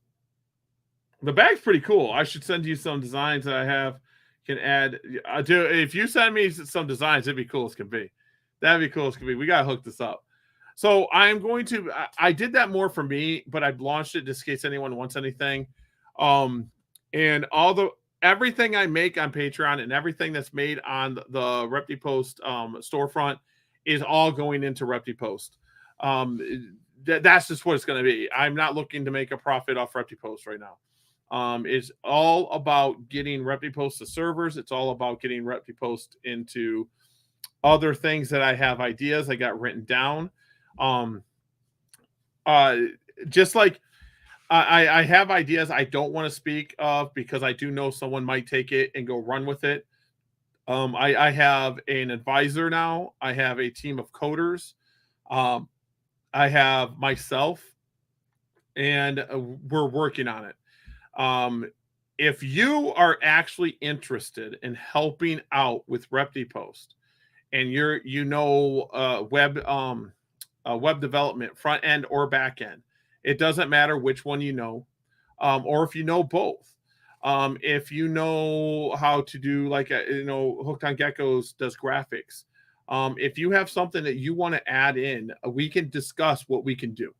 the bag's pretty cool. I should send you some designs that I have. Can add. I do. If you send me some designs, it'd be cool as can be. That'd be cool as can be. We gotta hook this up. So I'm going to. I did that more for me, but I launched it just in case anyone wants anything. And everything I make on Patreon and everything that's made on the Repti Post storefront is all going into Repti Post. That's just what it's going to be. I'm not looking to make a profit off Repti Post right now. It's all about getting Repti Post to servers. It's all about getting Repti Post into other things that I have ideas I got written down. Just like I have ideas I don't want to speak of because I do know someone might take it and go run with it. I have an advisor now. I have a team of coders. I have myself, and we're working on it. If you are actually interested in helping out with Repti Post, and web development, front end or back end, it doesn't matter which one you know, or if you know both. If you know how to do Hooked on Geckos does graphics. If you have something that you want to add in, we can discuss what we can do.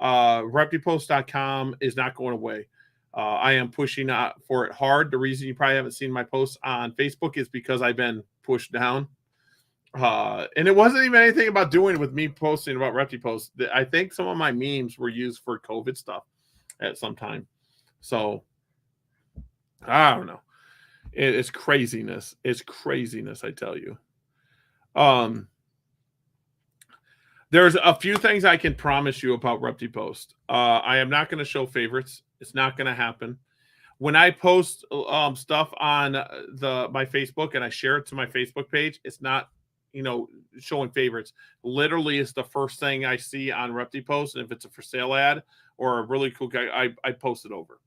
ReptiPost.com is not going away. I am pushing for it hard. The reason you probably haven't seen my posts on Facebook is because I've been pushed down. And it wasn't even anything about doing it with me posting about Repti Post. I think some of my memes were used for COVID stuff at some time. So I don't know. It's craziness. It's craziness, I tell you. There's a few things I can promise you about Repti Post. I am not going to show favorites. It's not going to happen. When I post stuff on my Facebook and I share it to my Facebook page, it's not showing favorites. Literally, it's the first thing I see on Repti Post, and if it's a for sale ad or a really cool guy, I post it over.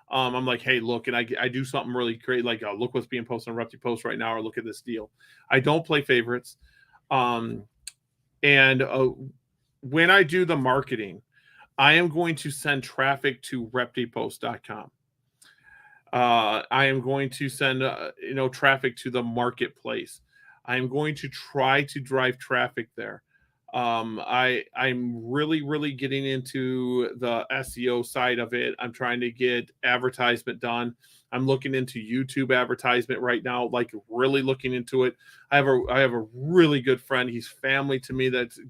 I'm like, hey, look, and I do something really great, like look what's being posted on Repti Post right now, or look at this deal. I don't play favorites, and when I do the marketing, I am going to send traffic to ReptiPost.com. I am going to send traffic to the marketplace. I'm going to try to drive traffic there. I'm really getting into the SEO side of it. I'm trying to get advertisement done. I'm looking into YouTube advertisement right now, like really looking into it. I have a really good friend. He's family to me that's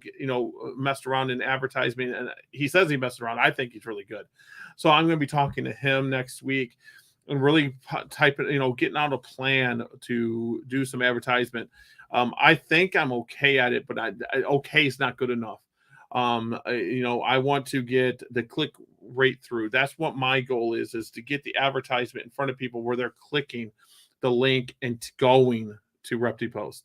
messed around in advertising, and he says he messed around. I think he's really good. So I'm going to be talking to him next week and really getting out a plan to do some advertisement. I think I'm okay at it, but okay is not good enough. I want to get the click rate through. That's what my goal is to get the advertisement in front of people where they're clicking the link and going to Repti Post.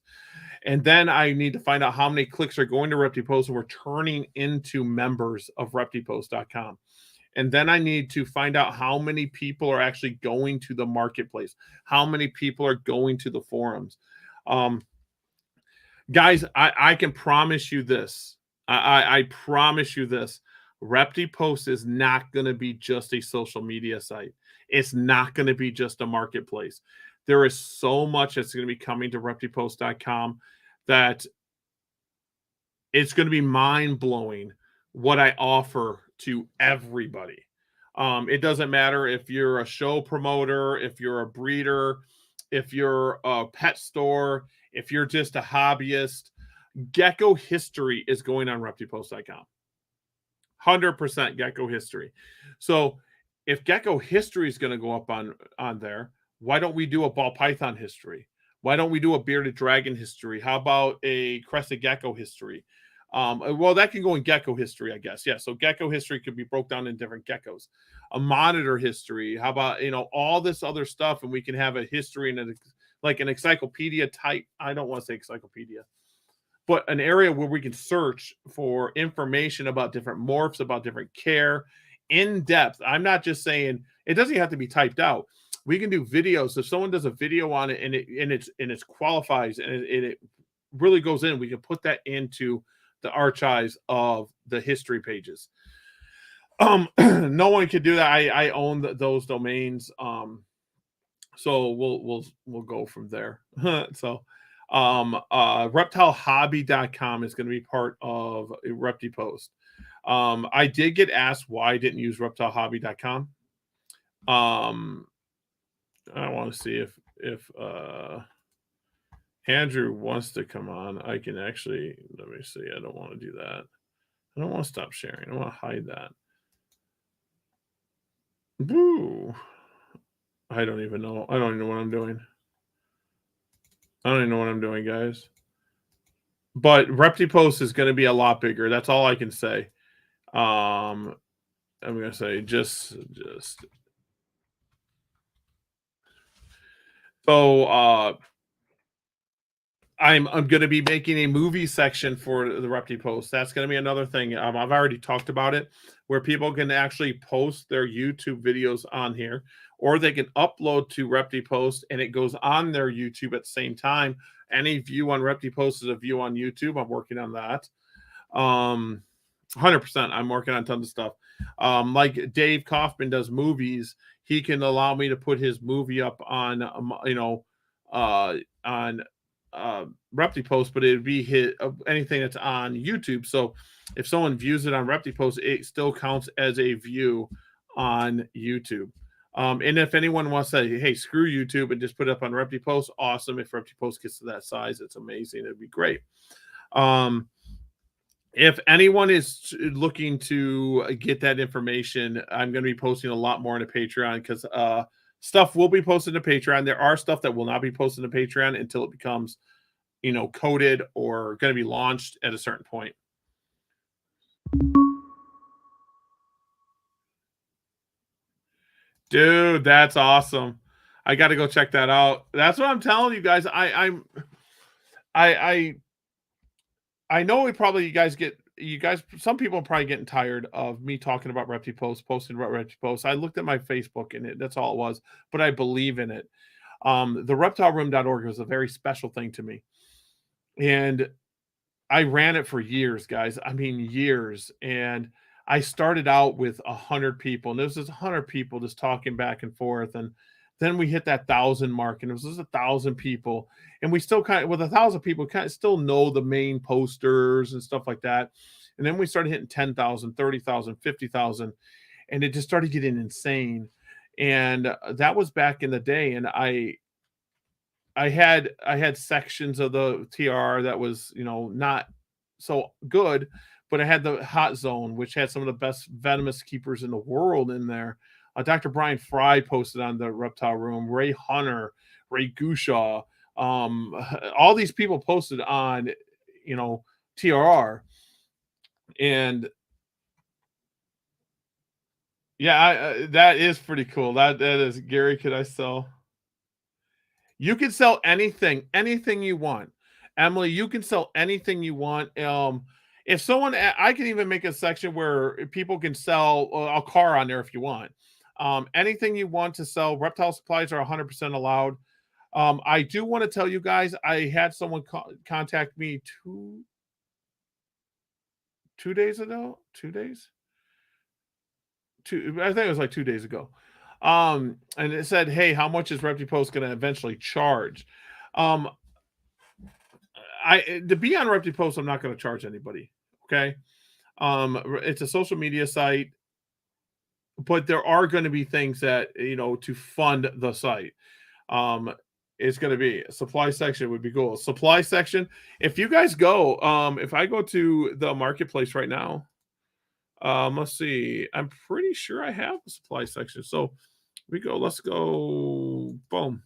And then I need to find out how many clicks are going to Repti Post and we're turning into members of ReptiPost.com. And then I need to find out how many people are actually going to the marketplace, how many people are going to the forums. Guys, I can promise you this. I promise you this. Repti Post is not going to be just a social media site. It's not going to be just a marketplace. There is so much that's going to be coming to ReptiPost.com that it's going to be mind-blowing what I offer to everybody. It doesn't matter if you're a show promoter, if you're a breeder, if you're a pet store, if you're just a hobbyist. Gecko history is going on ReptiPost.com. 100% gecko history. So if gecko history is going to go up on there, why don't we do a ball python history? Why don't we do a bearded dragon history? How about a crested gecko history? Well, that can go in gecko history, I guess. Yeah, so gecko history could be broke down in different geckos. A monitor history. How about, all this other stuff, and we can have a history and like an encyclopedia type. I don't want to say encyclopedia, but an area where we can search for information about different morphs, about different care, in depth. I'm not just saying it doesn't have to be typed out. We can do videos. If someone does a video on it and it's qualifies and it really goes in, we can put that into the archives of the history pages. No one can do that. I own those domains. So we'll go from there. So reptilehobby.com is going to be part of Repti Post. I did get asked why I didn't use reptilehobby.com. I want to see if Andrew wants to come on. I can actually, let me see. I don't want to do that. I don't want to stop sharing. I want to hide that. Boo. I don't even know. I don't even know what I'm doing. I don't even know what I'm doing, guys. But Repti Post is going to be a lot bigger. That's all I can say. I'm going to say just so I'm going to be making a movie section for the Repti Post. That's going to be another thing. I've already talked about it, where people can actually post their YouTube videos on here, or they can upload to Repti Post and it goes on their YouTube at the same time. Any view on Repti Post is a view on YouTube. I'm working on that. 100%. I'm working on tons of stuff. Like Dave Kaufman does movies. He can allow me to put his movie up on, on Repti Post, but it'd be anything that's on YouTube. So if someone views it on Repti Post, it still counts as a view on YouTube. And if anyone wants to say, hey, screw YouTube and just put it up on Repti Post, awesome. If Repti Post gets to that size, it's amazing. It'd be great. If anyone is looking to get that information, I'm going to be posting a lot more on the Patreon, because stuff will be posted to Patreon. There are stuff that will not be posted to Patreon until it becomes, coded or going to be launched at a certain point. Dude, that's awesome. I got to go check that out. That's what I'm telling you guys. I know you guys, some people are probably getting tired of me talking about Repti Post, posting about Repti Post. I looked at my Facebook and that's all it was, but I believe in it. The reptileroom.org was a very special thing to me. And I ran it for years, guys. I mean, years. And I started out with 100 people, and there was just 100 people just talking back and forth. And then we hit that 1,000 mark, and it was just 1,000 people. And we still kind of, with 1,000 people, kind of still know the main posters and stuff like that. And then we started hitting 10,000, 30,000, 50,000, and it just started getting insane. And that was back in the day. And I had sections of the TR that was, not so good, but I had the hot zone, which had some of the best venomous keepers in the world in there. Dr. Brian Fry posted on the Reptile Room, Ray Hunter, Ray Gushaw, all these people posted on, TRR. And yeah, that is pretty cool. That is, Gary, could I sell? You can sell anything you want. Emily, you can sell anything you want. If someone, I can even make a section where people can sell a car on there if you want. Anything you want to sell. Reptile supplies are 100% allowed. I do want to tell you guys, I had someone contact me two days ago. 2 days? I think it was like 2 days ago. And it said, hey, how much is Repti Post going to eventually charge? To be on Repti Post, I'm not going to charge anybody. Okay. It's a social media site, but there are going to be things that, to fund the site. It's going to be a supply section would be cool. Supply section. If you guys go, if I go to the marketplace right now, let's see. I'm pretty sure I have a supply section. So let's go. Boom.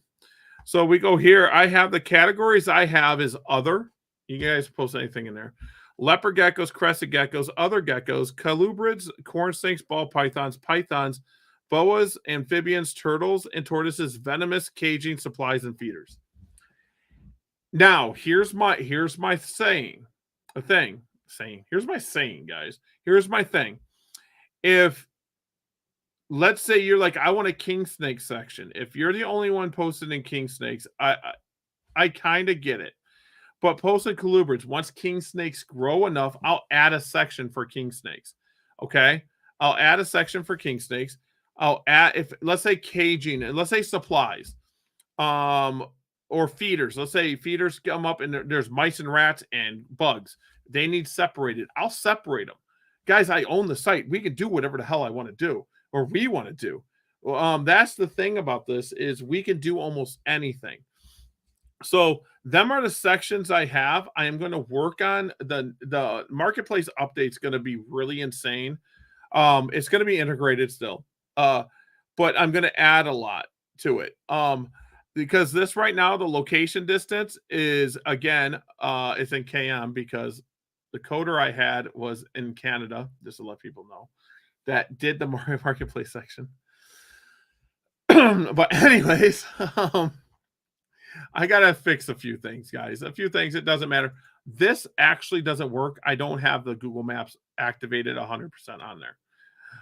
So we go here. I have the categories I have is other. You guys post anything in there. Leopard geckos, crested geckos, other geckos, colubrids, corn snakes, ball pythons, boas, amphibians, turtles, and tortoises, venomous, caging, supplies, and feeders. Now, here's my saying. Here's my saying, guys. Here's my thing. If let's say you're like, I want a king snake section. If you're the only one posted in king snakes, I kind of get it. But posted colubrids, once king snakes grow enough, I'll add a section for king snakes. Okay. I'll add a section for king snakes. I'll add, if let's say caging and let's say supplies, um, or feeders. Let's say feeders come up and there's mice and rats and bugs. They need separated. I'll separate them. Guys, I own the site. We can do whatever the hell I want to do or we want to do. That's the thing about this is we can do almost anything. So them are the sections I have. I am going to work on the marketplace update's going to be really insane. It's going to be integrated still. But I'm going to add a lot to it. Because this right now, the location distance is again, it's in KM because the coder I had was in Canada, just to let people know that did the marketplace section. But anyways, I gotta fix a few things, guys. A few things. It doesn't matter. This actually doesn't work. I don't have the Google Maps activated 100% on there.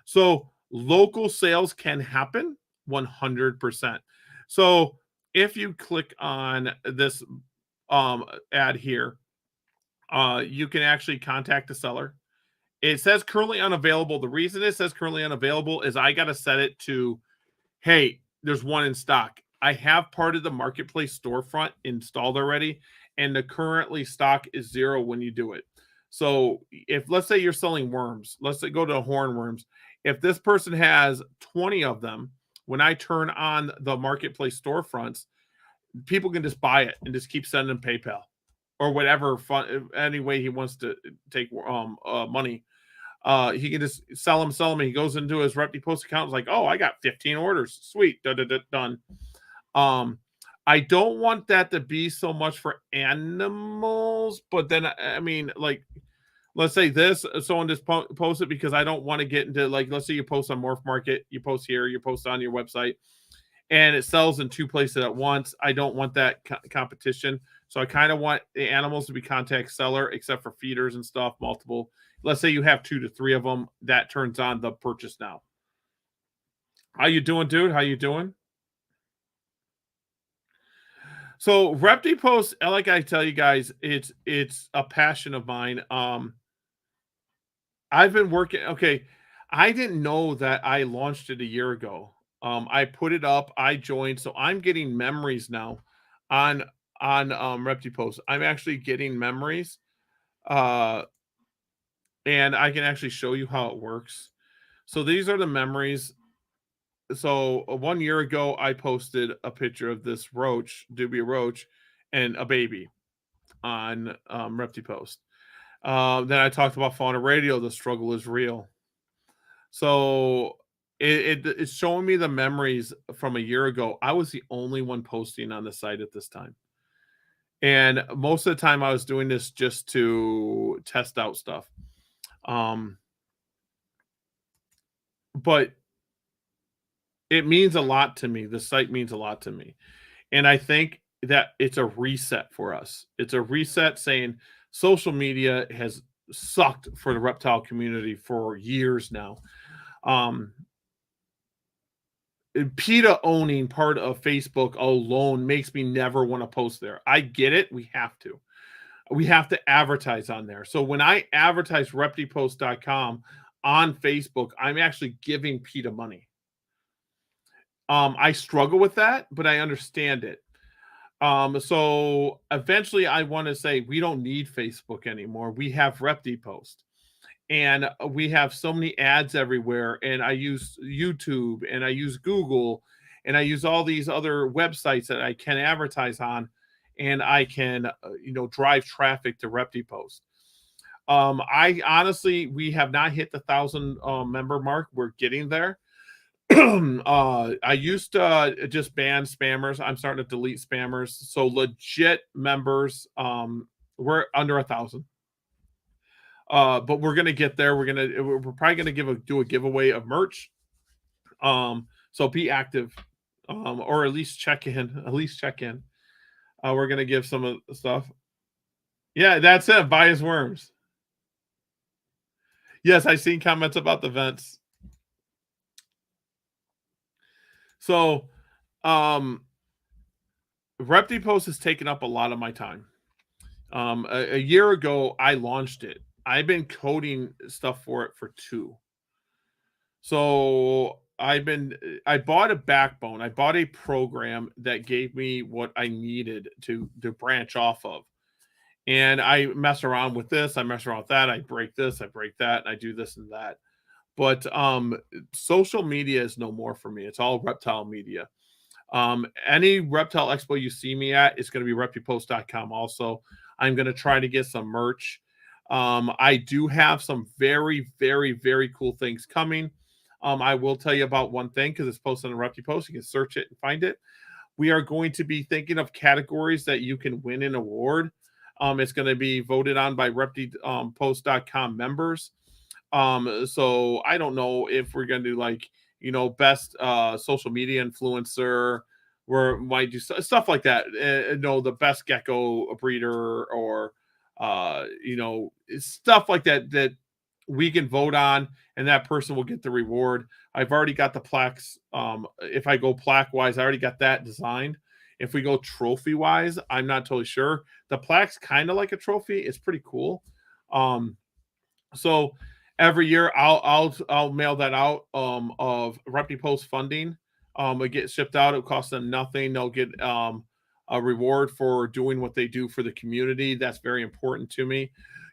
So local sales can happen 100%. So if you click on this ad here, you can actually contact the seller. It says currently unavailable. The reason it says currently unavailable is I got to set it to, hey, there's one in stock. I have part of the marketplace storefront installed already, and the currently stock is 0 when you do it. So if let's say you're selling worms, let's say go to hornworms. If this person has 20 of them, when I turn on the marketplace storefronts, people can just buy it and just keep sending PayPal or whatever fun any way he wants to take money. He can just sell them, and he goes into his Repti Post account. It's like, oh, I got 15 orders. Sweet. Done. I don't want that to be so much for animals, but then, I mean, like, let's say this, someone just post it because I don't want to get into, like, let's say you post on Morph Market, you post here, you post on your website, and it sells in 2 places at once. I don't want that competition. So I kind of want the animals to be contact seller, except for feeders and stuff, multiple. Let's say you have 2 to 3 of them. That turns on the purchase now. How you doing, dude? How you doing? So Repti Post, like I tell you guys, it's a passion of mine. I've been working. Okay, I didn't know that I launched it a year ago. I put it up. I joined, so I'm getting memories now on Repti Post. I'm actually getting memories, uh, and I can actually show you how it works. So these are the memories. So 1 year ago, I posted a picture of this roach, Dubia roach, and a baby on Repti Post. Then I talked about Fauna Radio. The struggle is real. So it's showing me the memories from a year ago. I was the only one posting on the site at this time. And most of the time I was doing this just to test out stuff. But it means a lot to me. The site means a lot to me. And I think that it's a reset for us. It's a reset saying social media has sucked for the reptile community for years now. PETA owning part of Facebook alone makes me never want to post there. I get it. We have to. We have to advertise on there. So when I advertise reptipost.com on Facebook, I'm actually giving PETA money. I struggle with that, but I understand it. So eventually I want to say we don't need Facebook anymore. We have Repti Post. And we have so many ads everywhere, and I use YouTube and I use Google and I use all these other websites that I can advertise on, and I can drive traffic to Repti Post. I honestly, we have not hit the 1,000 member mark. We're getting there. I used to just ban spammers. I'm starting to delete spammers. So legit members, we're under 1,000. But we're gonna get there. We're probably gonna do a giveaway of merch. So be active, or at least check in. We're gonna give some of the stuff. Yeah, that's it. Buy his worms. Yes, I've seen comments about the vents. So, um, Repti Post has taken up a lot of my time. A year ago, I launched it. I've been coding stuff for it for two. So I bought a backbone. I bought a program that gave me what I needed to branch off of. And I mess around with this, I mess around with that, I break this, I break that, and I do this and that. But social media is no more for me. It's all reptile media. Any reptile expo you see me at is going to be reptipost.com. Also, I'm going to try to get some merch. I do have some very, very, very cool things coming. I will tell you about one thing because it's posted on Repti Post. You can search it and find it. We are going to be thinking of categories that you can win an award. It's going to be voted on by reptipost.com members. So I don't know if we're gonna do like, best social media influencer, where might do stuff like that. The best gecko breeder, or stuff like that that we can vote on, and that person will get the reward. I've already got the plaques. If I go plaque wise, I already got that designed. If we go trophy wise, I'm not totally sure. The plaque's kind of like a trophy. It's pretty cool. So every year I'll mail that out of Repti Post funding. It gets shipped out. It costs them nothing. They'll get a reward for doing what they do for the community. That's very important to me.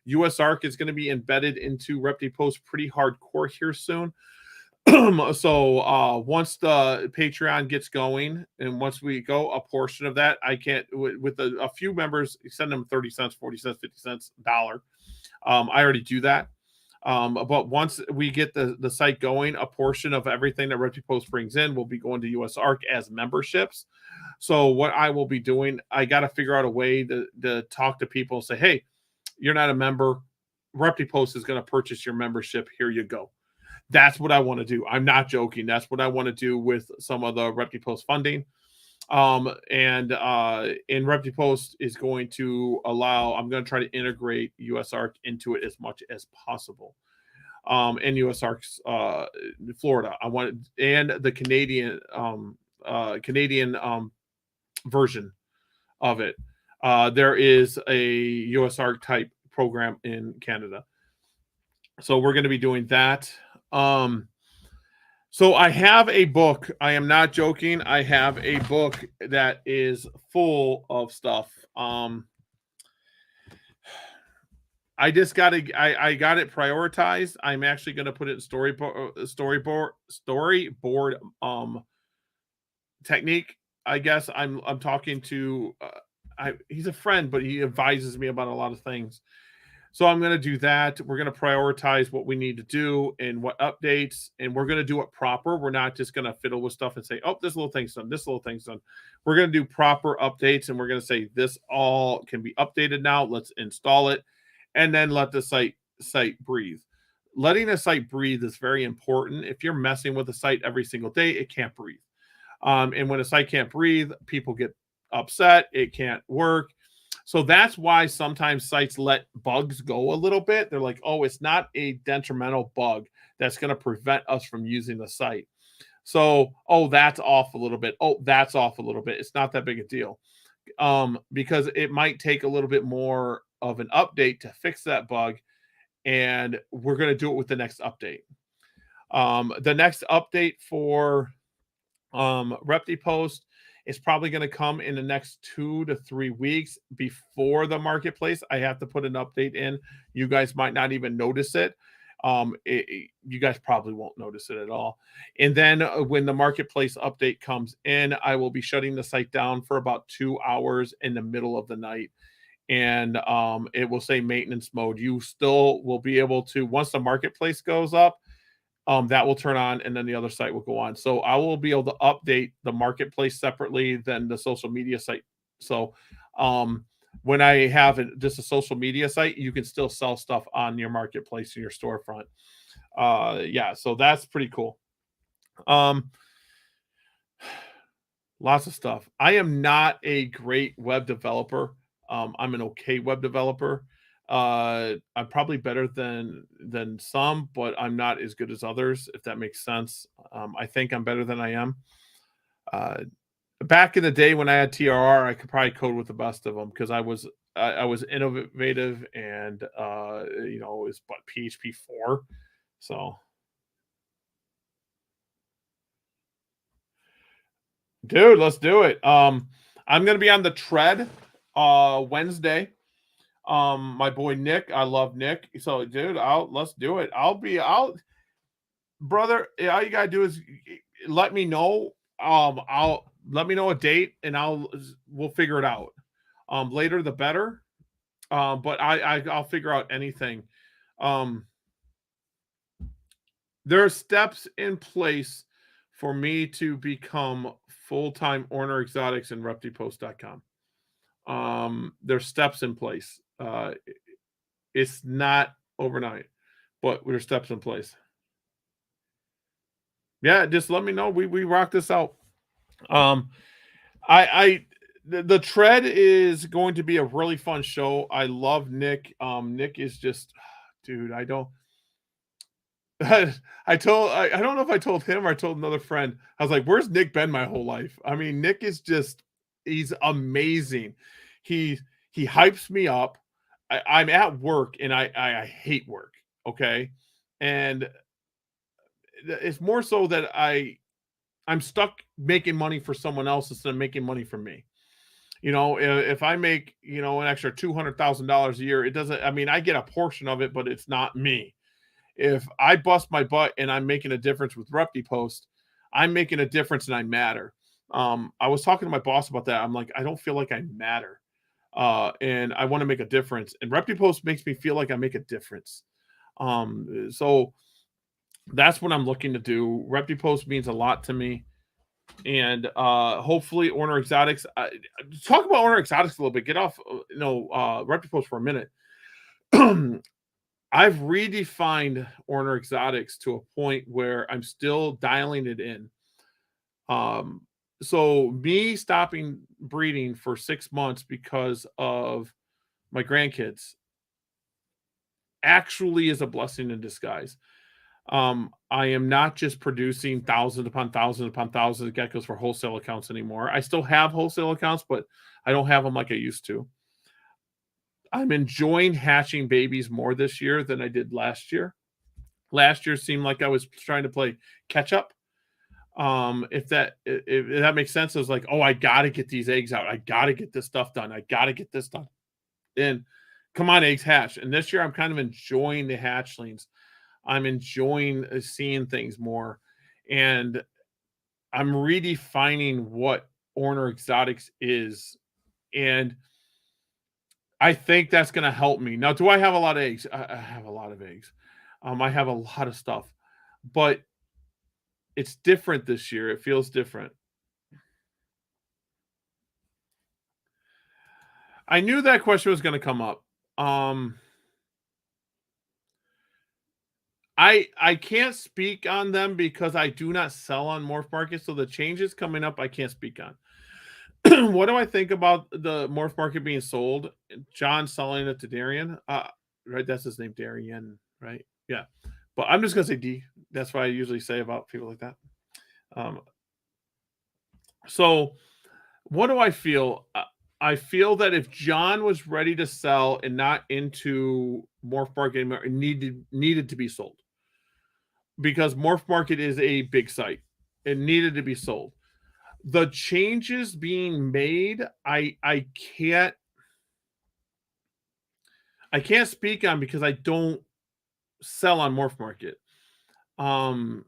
USARC is going to be embedded into Repti Post pretty hardcore here soon. So once the Patreon gets going, and once we go, a portion of that I can't with a few members send them 30 cents, 40 cents, 50 cents, dollar. I already do that. But once we get the site going, a portion of everything that Repti Post brings in will be going to USARC as memberships. So what I will be doing, I got to figure out a way to talk to people and say, hey, you're not a member. Repti Post is going to purchase your membership. Here you go. That's what I want to do. I'm not joking. That's what I want to do with some of the Repti Post funding. And Repti Post is going to allow, I'm going to try to integrate USARC into it as much as possible. And USARC's Florida. I want, and the Canadian version of it. There is a USARC type program in Canada. So we're going to be doing that. So I have a book. I am not joking. I have a book that is full of stuff. I just got to. I got it prioritized. I'm actually going to put it in storyboard technique. I guess I'm talking to. He's a friend, but he advises me about a lot of things. So I'm going to do that. We're going to prioritize what we need to do and what updates, and we're going to do it proper. We're not just going to fiddle with stuff and say, oh, this little thing's done, this little thing's done. We're going to do proper updates, and we're going to say this all can be updated now. Let's install it, and then let the site breathe. Letting a site breathe is very important. If you're messing with a site every single day, it can't breathe. And when a site can't breathe, people get upset. It can't work. So that's why sometimes sites let bugs go a little bit. They're like, oh, it's not a detrimental bug that's going to prevent us from using the site. So, oh, that's off a little bit. Oh, that's off a little bit. It's not that big a deal. Because it might take a little bit more of an update to fix that bug. And we're going to do it with the next update. The next update for Repti Post is probably going to come in the next 2 to 3 weeks before the marketplace. I have to put an update in. You guys might not even notice it. You guys probably won't notice it at all. And then when the marketplace update comes in, I will be shutting the site down for about 2 hours in the middle of the night. And it will say maintenance mode. You still will be able to, once the marketplace goes up, that will turn on, and then the other site will go on. So I will be able to update the marketplace separately than the social media site. So when I have just a social media site, you can still sell stuff on your marketplace in your storefront. Yeah, so that's pretty cool. Lots of stuff. I am not a great web developer. I'm an okay web developer. I'm probably better than some, but I'm not as good as others, if that makes sense. I think I'm better than I am. Uh, Back in the day when I had TRR, I could probably code with the best of them because I was innovative and it was but PHP 4. So, dude, let's do it. I'm gonna be on the tread Wednesday. My boy Nick, I love Nick. So, dude, let's do it. I'll brother. All you gotta do is let me know. I'll let me know a date and we'll figure it out. Later the better. But I'll figure out anything. Um, there are steps in place for me to become full-time Orner Exotics and ReptiPost.com. There's steps in place. It's not overnight, but there's steps in place. Yeah, just let me know. We rock this out. Um, the tread is going to be a really fun show. I love Nick. Nick is just, dude. I don't. I don't know if I told him or I told another friend. I was like, "Where's Nick been my whole life?" I mean, Nick is just he's amazing. He he hypes me up. I'm at work and I hate work. Okay, and it's more so that I'm stuck making money for someone else instead of making money for me. If I make an extra $200,000 a year, it doesn't. I mean, I get a portion of it, but it's not me. If I bust my butt and I'm making a difference with Repti Post, I'm making a difference and I matter. I was talking to my boss about that. I'm like, I don't feel like I matter. And I want to make a difference. And Repti Post makes me feel like I make a difference. So that's what I'm looking to do. Repti Post means a lot to me. And hopefully Orner Exotics. Talk about Orner Exotics a little bit. Get off, Repti Post for a minute. I've redefined Orner Exotics to a point where I'm still dialing it in. So me stopping breeding for 6 months because of my grandkids actually is a blessing in disguise. I am not just producing thousands upon thousands upon thousands of geckos for wholesale accounts anymore. I still have wholesale accounts, but I don't have them like I used to. I'm enjoying hatching babies more this year than I did last year. Last year seemed like I was trying to play catch up. If that makes sense, I was like, oh, I gotta get these eggs out. I gotta get this stuff done. I gotta get this done. And come on, eggs hatch. And this year I'm kind of enjoying the hatchlings. I'm enjoying seeing things more. And I'm redefining what Orner Exotics is. And I think that's going to help me. Now, do I have a lot of eggs? I have a lot of eggs. I have a lot of stuff, but it's different this year. It feels different. I knew that question was going to come up. I can't speak on them because I do not sell on Morph Market. So the changes coming up, I can't speak on. What do I think about the Morph Market being sold? John selling it to Darian. Right, that's his name, Darian, right? Yeah. But I'm just gonna say D. That's what I usually say about people like that. So what do I feel? I feel that if John was ready to sell and not into Morph Market anymore, it needed to be sold because Morph Market is a big site. It needed to be sold. The changes being made, I can't speak on because I don't sell on Morph Market. I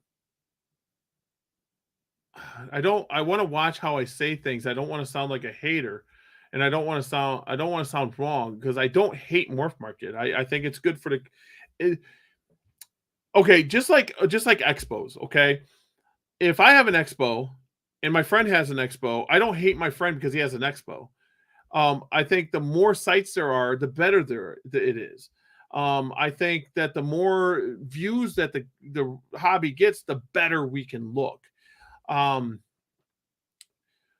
want to watch how I say things. I don't want to sound like a hater, and I don't want to sound wrong because I don't hate Morph Market. I think it's good for okay, just like expos, okay? If I have an expo and my friend has an expo, I don't hate my friend because he has an expo. I think the more sites there are, the better it is. I think that the more views that the hobby gets, the better we can look.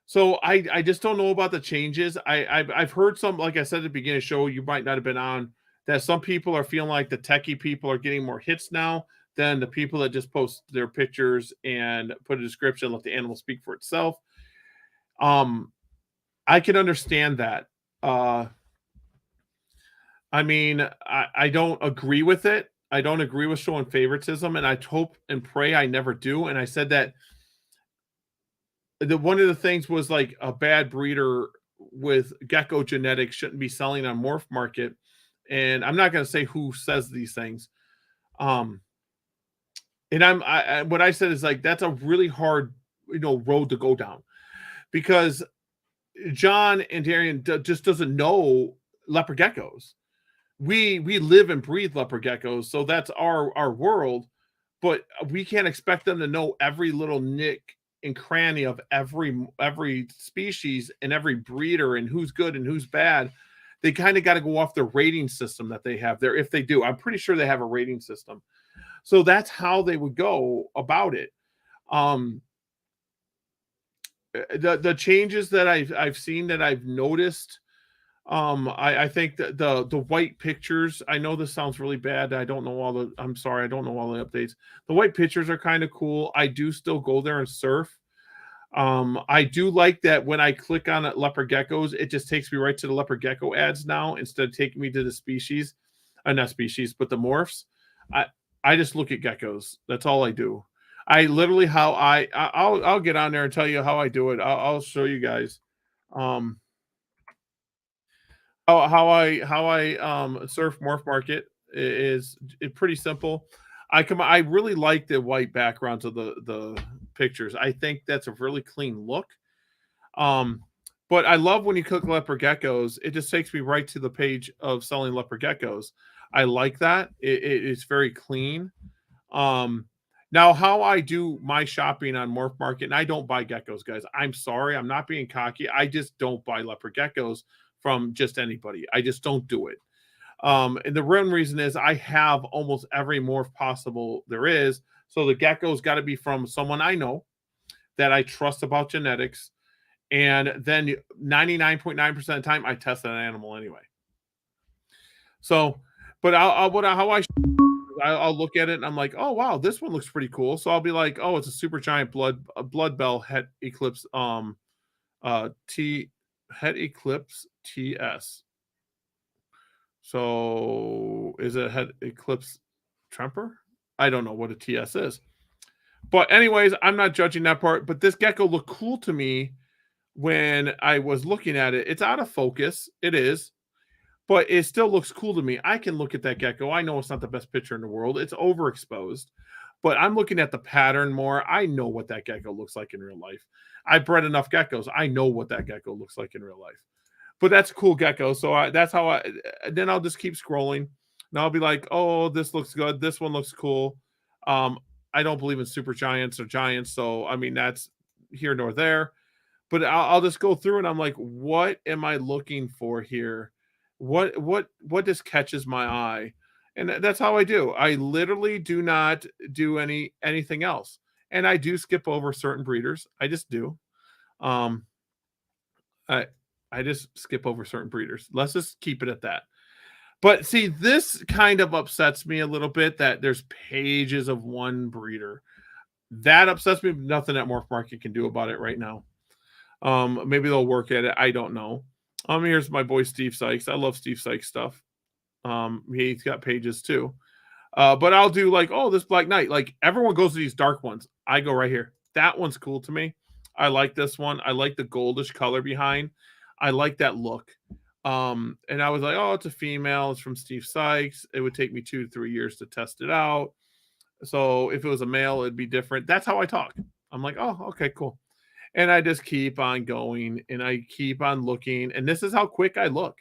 So I just don't know about the changes. I've heard some, like I said at the beginning of the show, you might not have been on, that some people are feeling like the techie people are getting more hits now than the people that just post their pictures and put a description, let the animal speak for itself. Um, I can understand that. Uh, I mean, I don't agree with it. I don't agree with showing favoritism, and I hope and pray I never do. And I said that the one of the things was like a bad breeder with gecko genetics shouldn't be selling on morph market. And I'm not going to say who says these things. Um, and what I said is like that's a really hard road to go down because John and Darian just doesn't know leopard geckos. We live and breathe leopard geckos, so that's our world. But we can't expect them to know every little nick and cranny of every species and every breeder and who's good and who's bad. They kind of got to go off the rating system that they have there. If they do, I'm pretty sure they have a rating system. So that's how they would go about it. Um, the changes that I've seen that I've noticed. I think that the white pictures. I know this sounds really bad. I don't know all the. I'm sorry, I don't know all the updates. The white pictures are kind of cool. I do still go there and surf. I do like that when I click on leopard geckos, it just takes me right to the leopard gecko ads now instead of taking me to the species, not species, but the morphs. I I just look at geckos. That's all I do. I literally I'll get on there and tell you how I do it. I'll show you guys. Um, how I surf morph market is pretty simple. I really like the white backgrounds of the pictures. I think that's a really clean look. Um, but I love when you click leopard geckos, it just takes me right to the page of selling leopard geckos. I like that. It's very clean. Um, Now how I do my shopping on Morph Market, and I don't buy geckos, guys. I'm sorry, I'm not being cocky. I just don't buy leopard geckos from just anybody. I just don't do it. And the real reason is I have almost every morph possible there is. So the gecko's got to be from someone I know that I trust about genetics. And then 99.9% of the time, I test an animal anyway. So, but how I'll look at it and I'm like, oh wow, this one looks pretty cool. So I'll be like, oh, it's a super giant blood bell het eclipse T het eclipse TS. So is it het eclipse Tremper? I don't know what a TS is. But anyways, I'm not judging that part. But this gecko looked cool to me when I was looking at it. It's out of focus. It is. But it still looks cool to me. I can look at that gecko. I know it's not the best picture in the world. It's overexposed. But I'm looking at the pattern more. I know what that gecko looks like in real life. I bred enough geckos. I know what that gecko looks like in real life. But that's a cool gecko. So that's how then I'll just keep scrolling. And I'll be like, oh, this looks good. This one looks cool. Um, I don't believe in super giants or giants. So, I mean, that's here nor there. But I'll just go through and I'm like, what am I looking for here? What just catches my eye? And that's how I do. I literally do not do anything else. And I do skip over certain breeders. I just do. Um, I I just skip over certain breeders. Let's just keep it at that. But see, this kind of upsets me a little bit that there's pages of one breeder. That upsets me. Nothing that Morph Market can do about it right now. Maybe they'll work at it. I don't know. Here's my boy Steve Sykes. I love Steve Sykes stuff. He's got pages too. But I'll do like, oh, this Black Knight. Like everyone goes to these dark ones. I go right here. That one's cool to me. I like this one. I like the goldish color behind. I like that look. And I was like, oh, it's a female. It's from Steve Sykes. It would take me 2 to 3 years to test it out. So if it was a male, it'd be different. That's how I talk. I'm like, oh, okay, cool. And I just keep on going and I keep on looking. And this is how quick I look.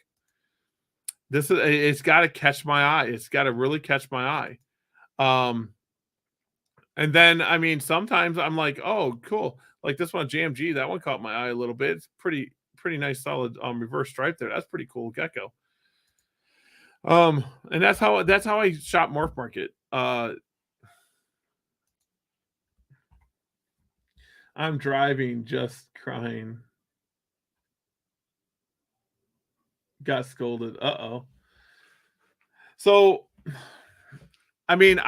It's got to catch my eye. It's got to really catch my eye. And then I mean, sometimes I'm like, oh, cool. Like this one, JMG, that one caught my eye a little bit. It's pretty nice, solid reverse stripe there. That's pretty cool gecko. And that's how I shop Morph Market. I'm driving, just crying. Got scolded. Uh-oh. So, I mean,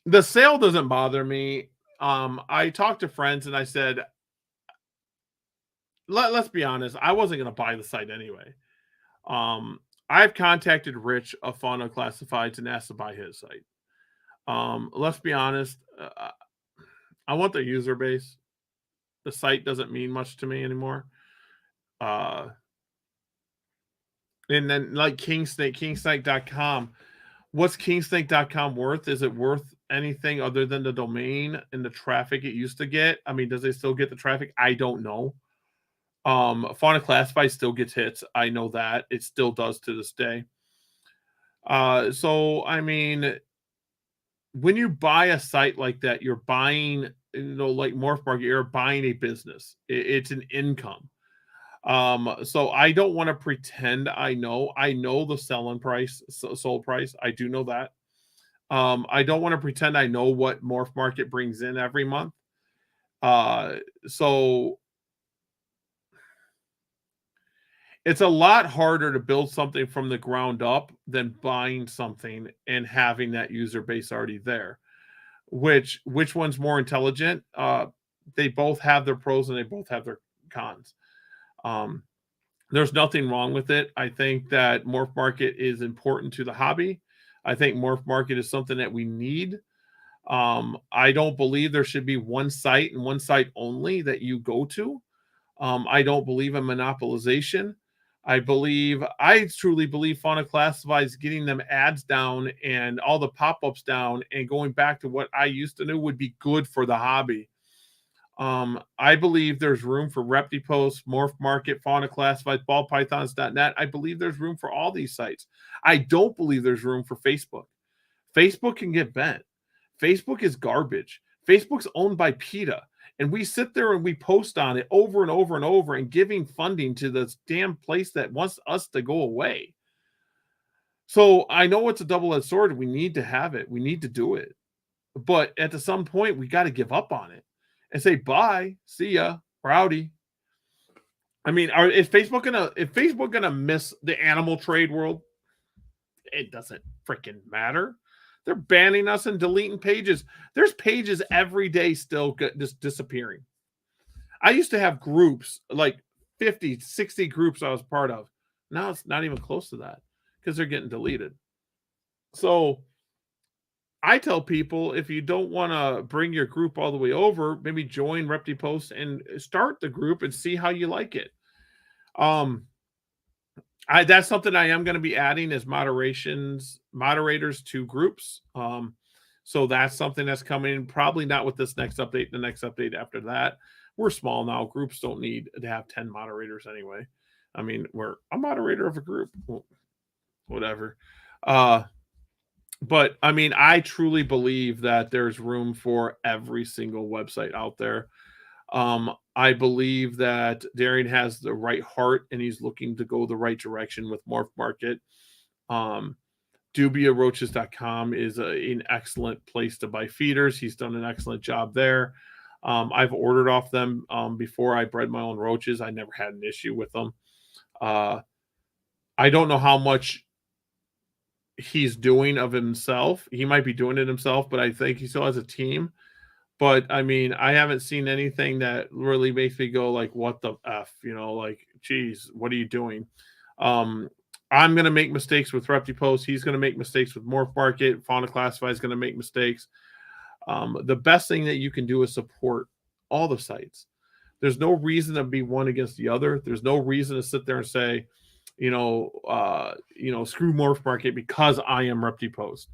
the sale doesn't bother me. I talked to friends and I said, let's be honest, I wasn't going to buy the site anyway. I've contacted Rich of Fauna Classifieds and asked to buy his site. Let's be honest, I want their user base. The site doesn't mean much to me anymore. And then like kingsnake.com. What's kingsnake.com worth? Is it worth anything other than the domain and the traffic it used to get? I mean, does it still get the traffic? I don't know. Fauna Classified still gets hits. I know that. It still does to this day. So I mean, when you buy a site like that, you're buying, like Morph Market, you're buying a business. It's an income. So I don't want to pretend I know. I know the selling price, sold price. I do know that. I don't want to pretend I know what Morph Market brings in every month. So it's a lot harder to build something from the ground up than buying something and having that user base already there. Which one's more intelligent? They both have their pros and they both have their cons. There's nothing wrong with it. I think that Morph Market is important to the hobby. I think Morph Market is something that we need. I don't believe there should be one site and one site only that you go to. I don't believe in monopolization. I truly believe Fauna Classifieds getting them ads down and all the pop-ups down and going back to what I used to do would be good for the hobby. I believe there's room for Repti Post, Morph Market, Fauna Classified, ballpythons.net. I believe there's room for all these sites. I don't believe there's room for Facebook. Facebook can get bent. Facebook is garbage. Facebook's owned by PETA. And we sit there and we post on it over and over and over and giving funding to this damn place that wants us to go away. So I know it's a double-edged sword. We need to have it. We need to do it. But at some point, we got to give up on it and say, bye, see ya, rowdy. I mean, is Facebook gonna miss the animal trade world? It doesn't freaking matter. They're banning us and deleting pages. There's pages every day still just disappearing. I used to have groups, like 50, 60 groups I was part of. Now it's not even close to that because they're getting deleted. So I tell people, if you don't want to bring your group all the way over, maybe join Repti Post and start the group and see how you like it. That's something I am going to be adding as moderators to groups. So that's something that's coming, probably not with this next update, the next update after that. We're small now. Groups don't need to have 10 moderators anyway. I mean, we're a moderator of a group, whatever. But I mean, I truly believe that there's room for every single website out there. I believe that Darian has the right heart and he's looking to go the right direction with Morph Market. DubiaRoaches.com is an excellent place to buy feeders. He's done an excellent job there. I've ordered off them before I bred my own roaches. I never had an issue with them. I don't know how much he's doing of himself. He might be doing it himself, but I think he still has a team. But I mean, I haven't seen anything that really makes me go like, what the F, like, geez, what are you doing? I'm going to make mistakes with Repti Post. He's going to make mistakes with Morph Market. Fauna Classified is going to make mistakes. The best thing that you can do is support all the sites. There's no reason to be one against the other. There's no reason to sit there and say, screw Morph Market because I am Repti Post.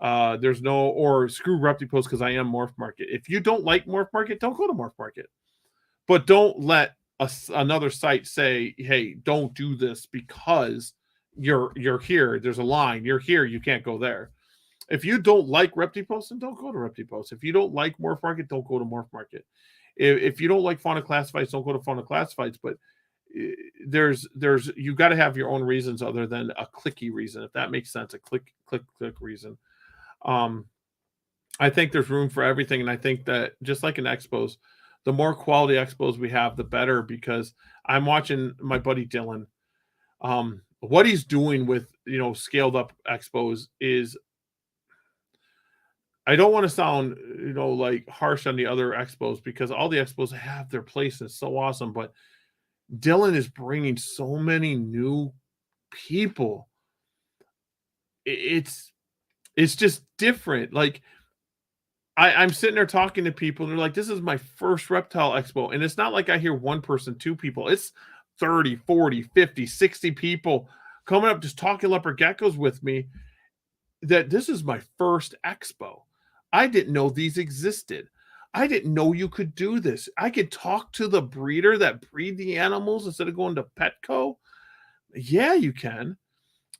Or screw Repti Post because I am Morph Market. If you don't like Morph Market, don't go to Morph Market. But don't let another site say, hey, don't do this because you're here. There's a line. You're here. You can't go there. If you don't like Repti Post, then don't go to Repti Post. If you don't like Morph Market, don't go to Morph Market. If you don't like Fauna Classifieds, don't go to Fauna Classifieds. But there's you got to have your own reasons other than a clicky reason, if that makes sense. A click reason. I think there's room for everything, and I think that just like in expos, the more quality expos we have, the better. Because I'm watching my buddy Dylan. What he's doing with scaled up expos is, I don't want to sound like harsh on the other expos because all the expos have their place and it's so awesome, but Dylan is bringing so many new people. It's just different. Like I'm sitting there talking to people, and they're like, "This is my first reptile expo." And it's not like I hear one person, two people. It's 30, 40, 50, 60 people coming up just talking leopard geckos with me. That this is my first expo. I didn't know these existed. I didn't know you could do this. I could talk to the breeder that breed the animals instead of going to Petco. Yeah, you can.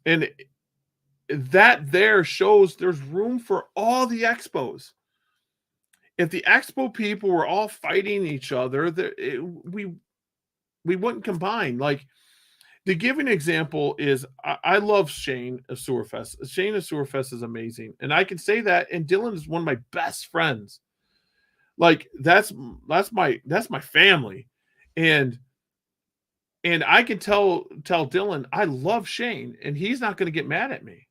And that there shows there's room for all the expos. If the expo people were all fighting each other, we wouldn't combine. Like, to give an example is I love Shane of Sewerfest. Shane of Sewerfest is amazing, and I can say that. And Dylan is one of my best friends. Like that's my family, and I can tell Dylan I love Shane, and he's not going to get mad at me.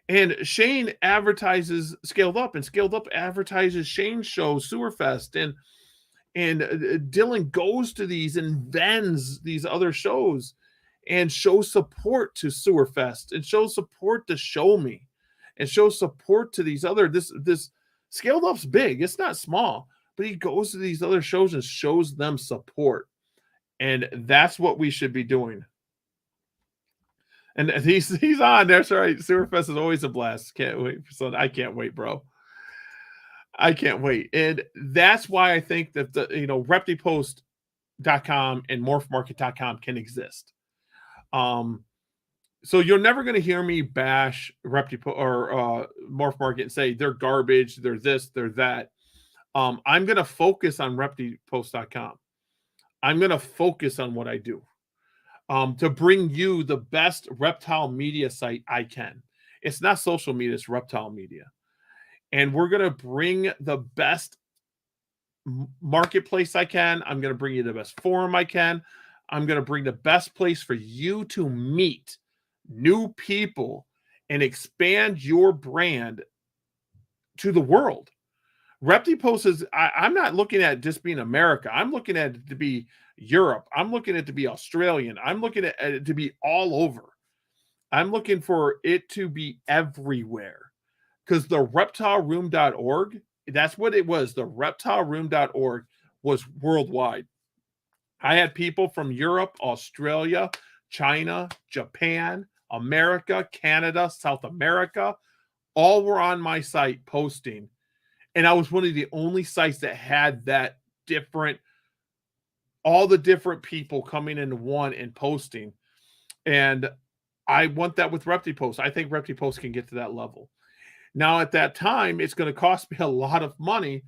And Shane advertises Scaled Up, and Scaled Up advertises Shane's show Sewerfest, and Dylan goes to these and vends these other shows and shows support to Sewerfest and shows support to Show Me and shows support to these other this Scaled Up's big. It's not small, but he goes to these other shows and shows them support. And that's what we should be doing. And he's on. That's right. Sewerfest is always a blast. Can't wait for Sunday. I can't wait, bro. I can't wait. And that's why I think that the ReptiPost.com and morphmarket.com can exist. So you're never going to hear me bash Repti or Morph Market and say they're garbage, they're this, they're that. I'm going to focus on ReptiPost.com. I'm going to focus on what I do to bring you the best reptile media site I can. It's not social media, it's reptile media. And we're going to bring the best marketplace I can. I'm going to bring you the best forum I can. I'm going to bring the best place for you to meet new people and expand your brand to the world. Repti Post is, I'm not looking at just being America. I'm looking at it to be Europe. I'm looking at it to be Australian. I'm looking at it to be all over. I'm looking for it to be everywhere. Because the reptileroom.org, that's what it was. The reptileroom.org was worldwide. I had people from Europe, Australia, China, Japan, America, Canada, South America, all were on my site posting. And I was one of the only sites that had that different, all the different people coming into one and posting. And I want that with Repti Post. I think Repti Post can get to that level. Now, at that time, it's going to cost me a lot of money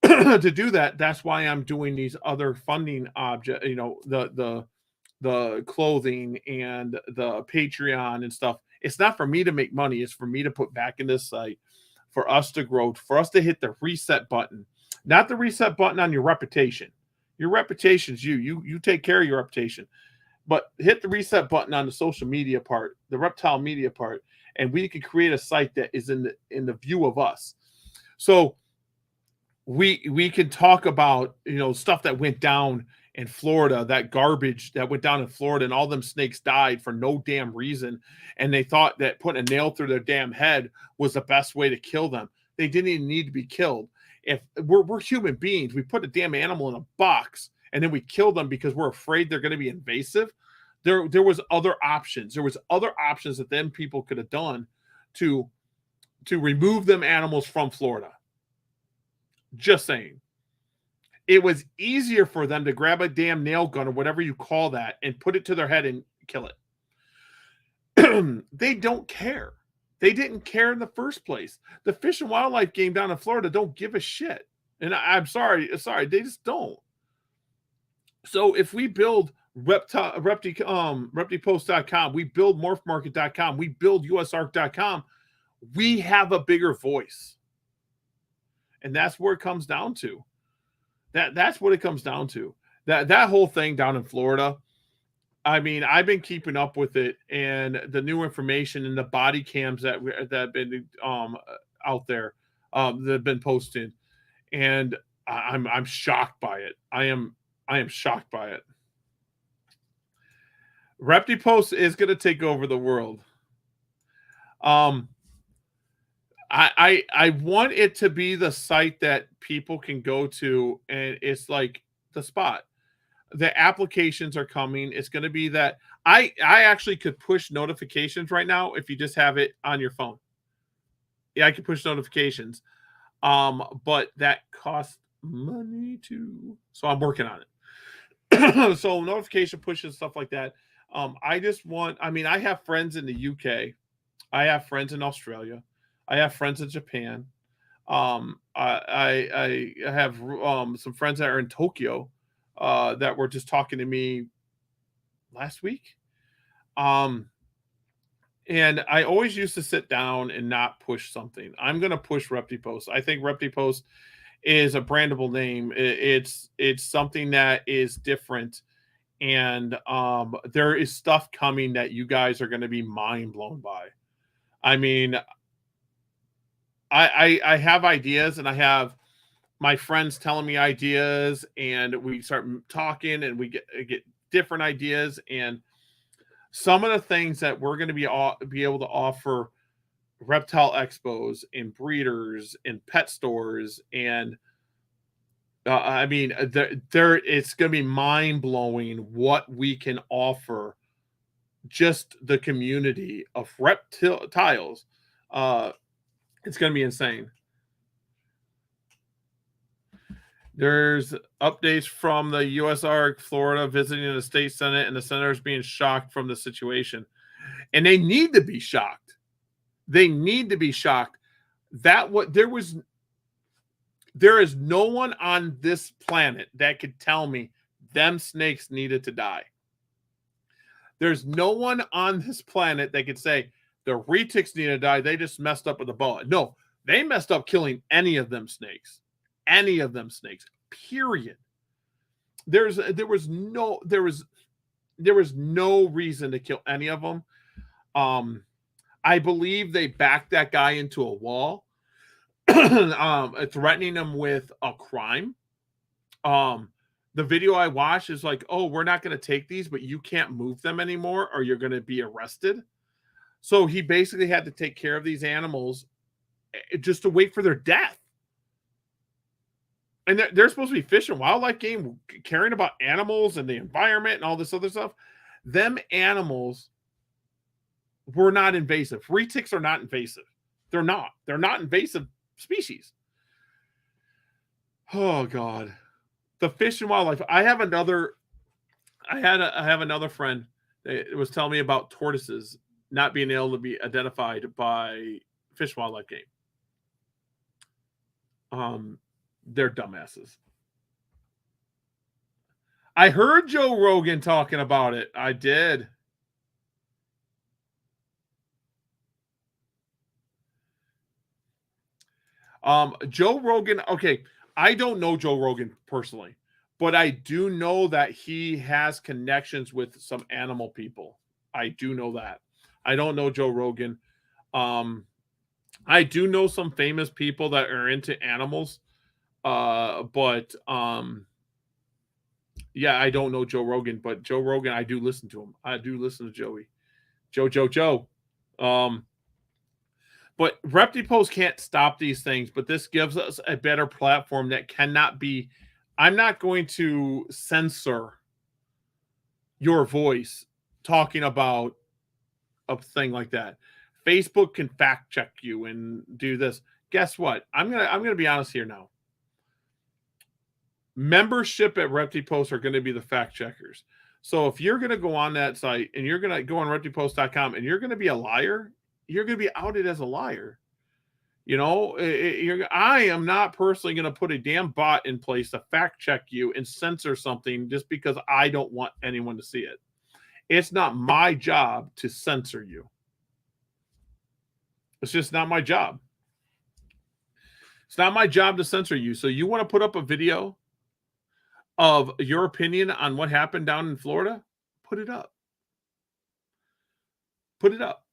to do that. That's why I'm doing these other funding objects, the clothing and the Patreon and stuff. It's not for me to make money. It's for me to put back in this site, for us to grow, for us to hit the reset button, not the reset button on your reputation. Your reputation's you take care of your reputation, but hit the reset button on the social media part, the reptile media part, and we can create a site that is in the view of us. So we can talk about stuff that went down in Florida, that garbage that went down in Florida, and all them snakes died for no damn reason, and they thought that putting a nail through their damn head was the best way to kill them. They didn't even need to be killed. If we're human beings, we put a damn animal in a box and then we kill them because we're afraid they're going to be invasive. There was other options. There was other options that them people could have done to remove them animals from Florida. Just saying. It was easier for them to grab a damn nail gun or whatever you call that and put it to their head and kill it. They don't care. They didn't care in the first place. The Fish and Wildlife game down in Florida don't give a shit. And I'm sorry, they just don't. So if we build ReptiPost.com, we build MorphMarket.com, we build USARC.com, we have a bigger voice. And that's where it comes down to. That's what it comes down to. That whole thing down in Florida, I mean, I've been keeping up with it, and the new information and the body cams that have been out there that have been posted, and I'm shocked by it. I am shocked by it. Repti Post is going to take over the world. Um, I want it to be the site that people can go to, and it's like the spot. The applications are coming. It's going to be that I actually could push notifications right now if you just have it on your phone. Yeah, I can push notifications. But that costs money too. So I'm working on it. So notification pushes, stuff like that. I mean, I have friends in the UK. I have friends in Australia. I have friends in Japan. I have some friends that are in Tokyo that were just talking to me last week. Um, and I always used to sit down and not push something. I'm going to push Repti Post. I think Repti Post is a brandable name. It's something that is different, and there is stuff coming that you guys are going to be mind blown by. I mean, I have ideas, and I have my friends telling me ideas, and we start talking, and we get different ideas, and some of the things that we're going to be able to offer reptile expos and breeders and pet stores, and I mean, there it's going to be mind blowing what we can offer just the community of reptiles. It's going to be insane. There's updates from the USR Florida visiting the state senate, and the senators being shocked from the situation, and they need to be shocked. They need to be shocked that what there is no one on this planet that could tell me them snakes needed to die. There's no one on this planet that could say the retics need to die. They just messed up with the boa. No, they messed up killing any of them snakes. Any of them snakes. Period. There was no reason to kill any of them. I believe they backed that guy into a wall, threatening him with a crime. The video I watched is like, oh, we're not going to take these, but you can't move them anymore or you're going to be arrested. So he basically had to take care of these animals just to wait for their death. And they're supposed to be fish and wildlife game, caring about animals and the environment and all this other stuff. Them animals were not invasive. Retics are not invasive. They're not. They're not invasive species. Oh God. The fish and wildlife. I have another friend that was telling me about tortoises not being able to be identified by fish and wildlife game. They're dumbasses. I heard Joe Rogan talking about it. I did. Joe Rogan, okay, I don't know Joe Rogan personally, but I do know that he has connections with some animal people. I do know that. I don't know Joe Rogan. I do know some famous people that are into animals. But yeah, I don't know Joe Rogan, but Joe Rogan, I do listen to him. I do listen to Joey. Joe. But Repti Post can't stop these things, but this gives us a better platform that cannot be. I'm not going to censor your voice talking about a thing like that. Facebook can fact check you and do this. Guess what? I'm gonna be honest here now. Membership at Repti Post are going to be the fact checkers. So if you're going to go on that site and you're going to go on reptipost.com and you're going to be a liar, you're going to be outed as a liar. You know, I am not personally going to put a damn bot in place to fact check you and censor something just because I don't want anyone to see it. It's not my job to censor you. It's just not my job. It's not my job to censor you. So you want to put up a video of your opinion on what happened down in Florida? Put it up. Put it up.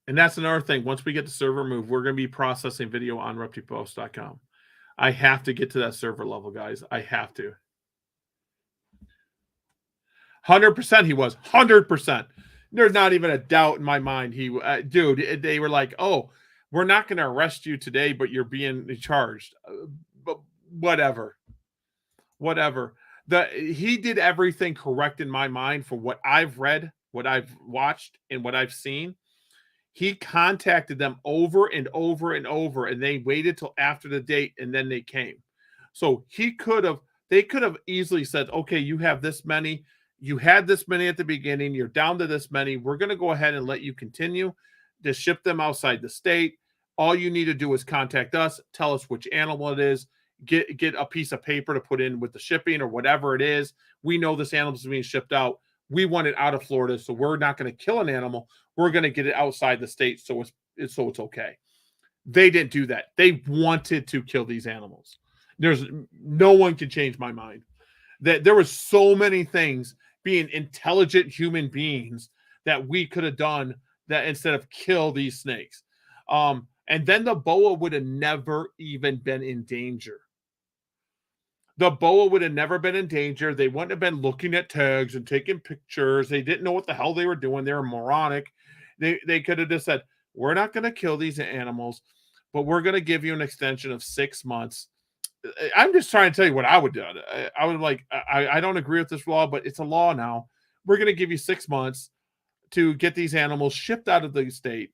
And that's another thing. Once we get the server moved, we're going to be processing video on reptipost.com. I have to get to that server level, guys. I have to. 100% he was. 100%. There's not even a doubt in my mind. Dude, they were like, oh, we're not going to arrest you today, but you're being charged. But whatever. Whatever. He did everything correct in my mind for what I've read, what I've watched, and what I've seen. He contacted them over and over and over, and they waited till after the date, and then they came. So they could have easily said, okay, you have this many. You had this many at the beginning. You're down to this many. We're going to go ahead and let you continue to ship them outside the state. All you need to do is contact us, tell us which animal it is, get a piece of paper to put in with the shipping or whatever it is. We know this animal is being shipped out. We want it out of Florida, so we're not going to kill an animal. We're going to get it outside the state, so it's okay. They didn't do that. They wanted to kill these animals. There's no one can change my mind. That there was so many things, being intelligent human beings, that we could have done that instead of kill these snakes. And then the boa would have never even been in danger. The boa would have never been in danger. They wouldn't have been looking at tags and taking pictures. They didn't know what the hell they were doing. They were moronic. They could have just said, we're not going to kill these animals, but we're going to give you an extension of 6 months. I'm just trying to tell you what I would do. I would I don't agree with this law, but it's a law now. We're going to give you 6 months to get these animals shipped out of the state.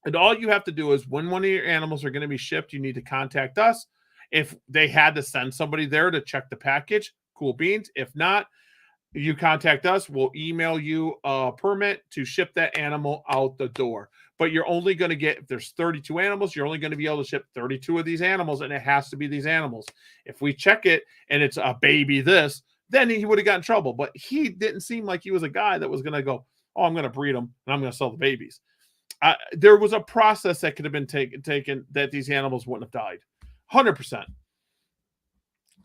And all you have to do is when one of your animals are going to be shipped, you need to contact us. If they had to send somebody there to check the package, cool beans. If not, you contact us. We'll email you a permit to ship that animal out the door. But you're only going to get, if there's 32 animals, you're only going to be able to ship 32 of these animals, and it has to be these animals. If we check it and it's a baby this, then he would have gotten in trouble. But he didn't seem like he was a guy that was going to go, oh, I'm going to breed them and I'm going to sell the babies. There was a process that could have been taken that these animals wouldn't have died. 100%.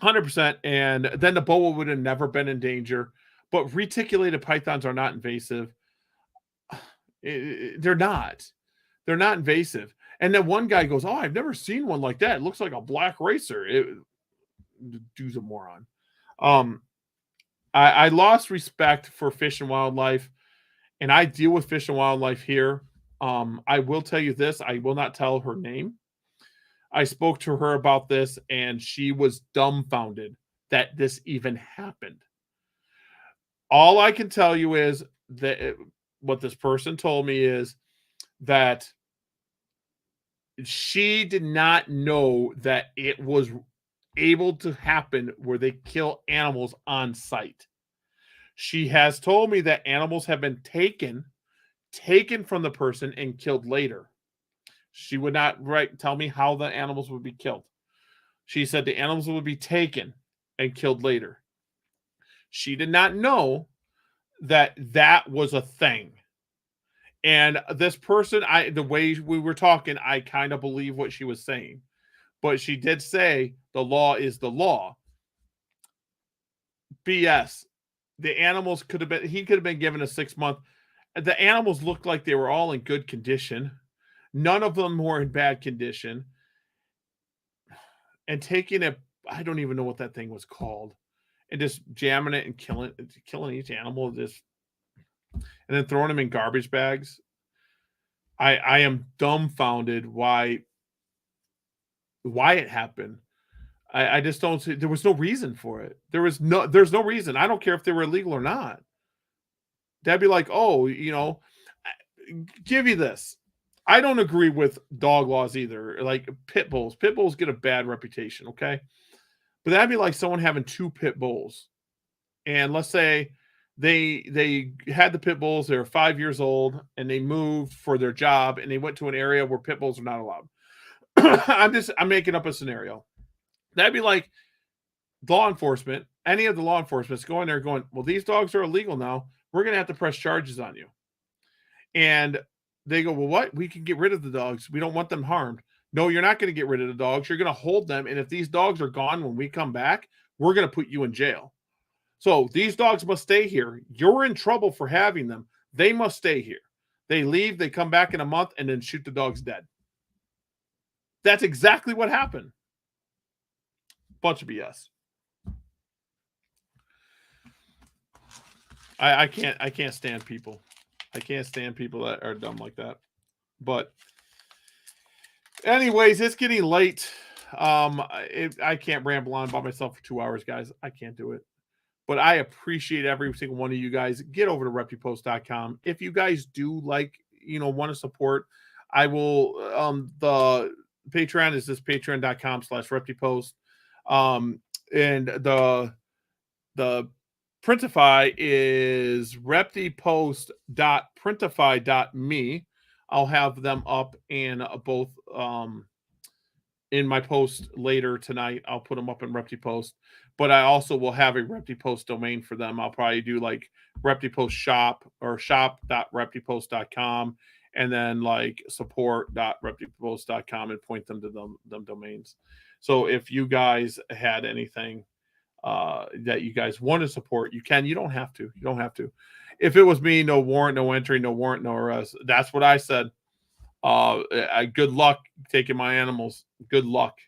100%. And then the boa would have never been in danger. But reticulated pythons are not invasive. They're not. They're not invasive. And then one guy goes, oh, I've never seen one like that. It looks like a black racer. Dude's a moron. I lost respect for Fish and Wildlife, and I deal with Fish and Wildlife here. I will tell you this. I will not tell her name. I spoke to her about this, and she was dumbfounded that this even happened. All I can tell you is that what this person told me is that she did not know that it was able to happen where they kill animals on site. She has told me that animals have been taken from the person and killed later. She would not tell me how the animals would be killed. She said the animals would be taken and killed later. She did not know that that was a thing. And this person, the way we were talking, I kind of believe what she was saying. But she did say the law is the law. BS. The animals he could have been given a 6-month. The animals looked like they were all in good condition. None of them were in bad condition. And taking I don't even know what that thing was called, and just jamming it and killing each animal, and then throwing them in garbage bags. I am dumbfounded why it happened. I just don't see, there was no reason for it. There's no reason. I don't care if they were illegal or not. That'd be like, oh, give you this. I don't agree with dog laws either. Like pit bulls. Pit bulls get a bad reputation, okay? But that'd be like someone having 2 pit bulls. And let's say they had the pit bulls, they were 5 years old, and they moved for their job, and they went to an area where pit bulls are not allowed. I'm making up a scenario. That'd be like law enforcement, any of the law enforcement's going there going, well, these dogs are illegal now. We're going to have to press charges on you. And they go, well, what? We can get rid of the dogs. We don't want them harmed. No, you're not going to get rid of the dogs. You're going to hold them. And if these dogs are gone when we come back, we're going to put you in jail. So these dogs must stay here. You're in trouble for having them. They must stay here. They leave, they come back in a month, and then shoot the dogs dead. That's exactly what happened. Bunch of BS. I can't stand people. I can't stand people that are dumb like that. But anyways, it's getting late. I can't ramble on by myself for 2 hours, guys. I can't do it. But I appreciate every single one of you guys. Get over to reptipost.com. If you guys do want to support, I will the Patreon is just patreon.com/reptipost. And the Printify is reptipost.printify.me. I'll have them up in both in my post later tonight. I'll put them up in Repti Post, but I also will have a Repti Post domain for them. I'll probably do like Repti Post shop or shop.reptipost.com and then like support.reptipost.com and point them to them domains. So if you guys had anything that you guys want to support, you can. You don't have to. You don't have to. If it was me, no warrant, no entry, no warrant, no arrest. That's what I said. Good luck taking my animals. Good luck.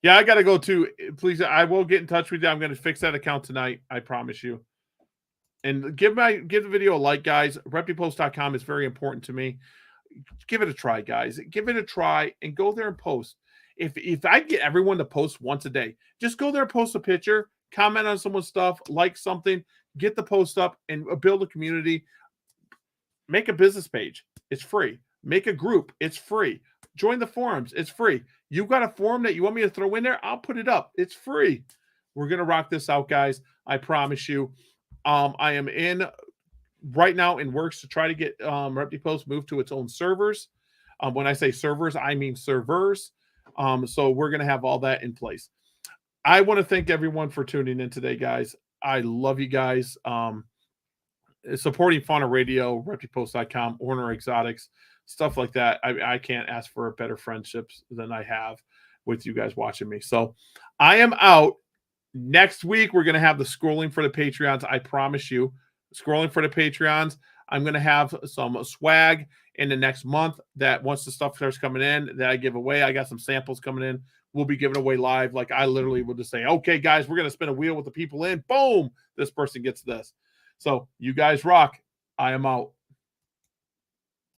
Yeah, I gotta go too. Please, I will get in touch with you. I'm gonna fix that account tonight. I promise you. And give the video a like, guys. Reptipost.com is very important to me. Give it a try, guys. Give it a try and go there and post. If I get everyone to post once a day, just go there and post a picture, comment on someone's stuff, like something, get the post up, and build a community. Make a business page. It's free. Make a group. It's free. Join the forums. It's free. You got a forum that you want me to throw in there? I'll put it up. It's free. We're going to rock this out, guys. I promise you. I am in right now in works to try to get Repti Post moved to its own servers. When I say servers, I mean servers. So we're going to have all that in place. I want to thank everyone for tuning in today, guys. I love you guys. Supporting Fauna Radio, ReptiPost.com, Orner Exotics, stuff like that. I can't ask for better friendships than I have with you guys watching me. So I am out. Next week, we're going to have the scrolling for the Patreons. I promise you. Scrolling for the Patreons. I'm going to have some swag in the next month that once the stuff starts coming in that I give away, I got some samples coming in. We'll be giving away live. Like I literally will just say, okay, guys, we're going to spin a wheel with the people in. Boom. This person gets this. So you guys rock. I am out.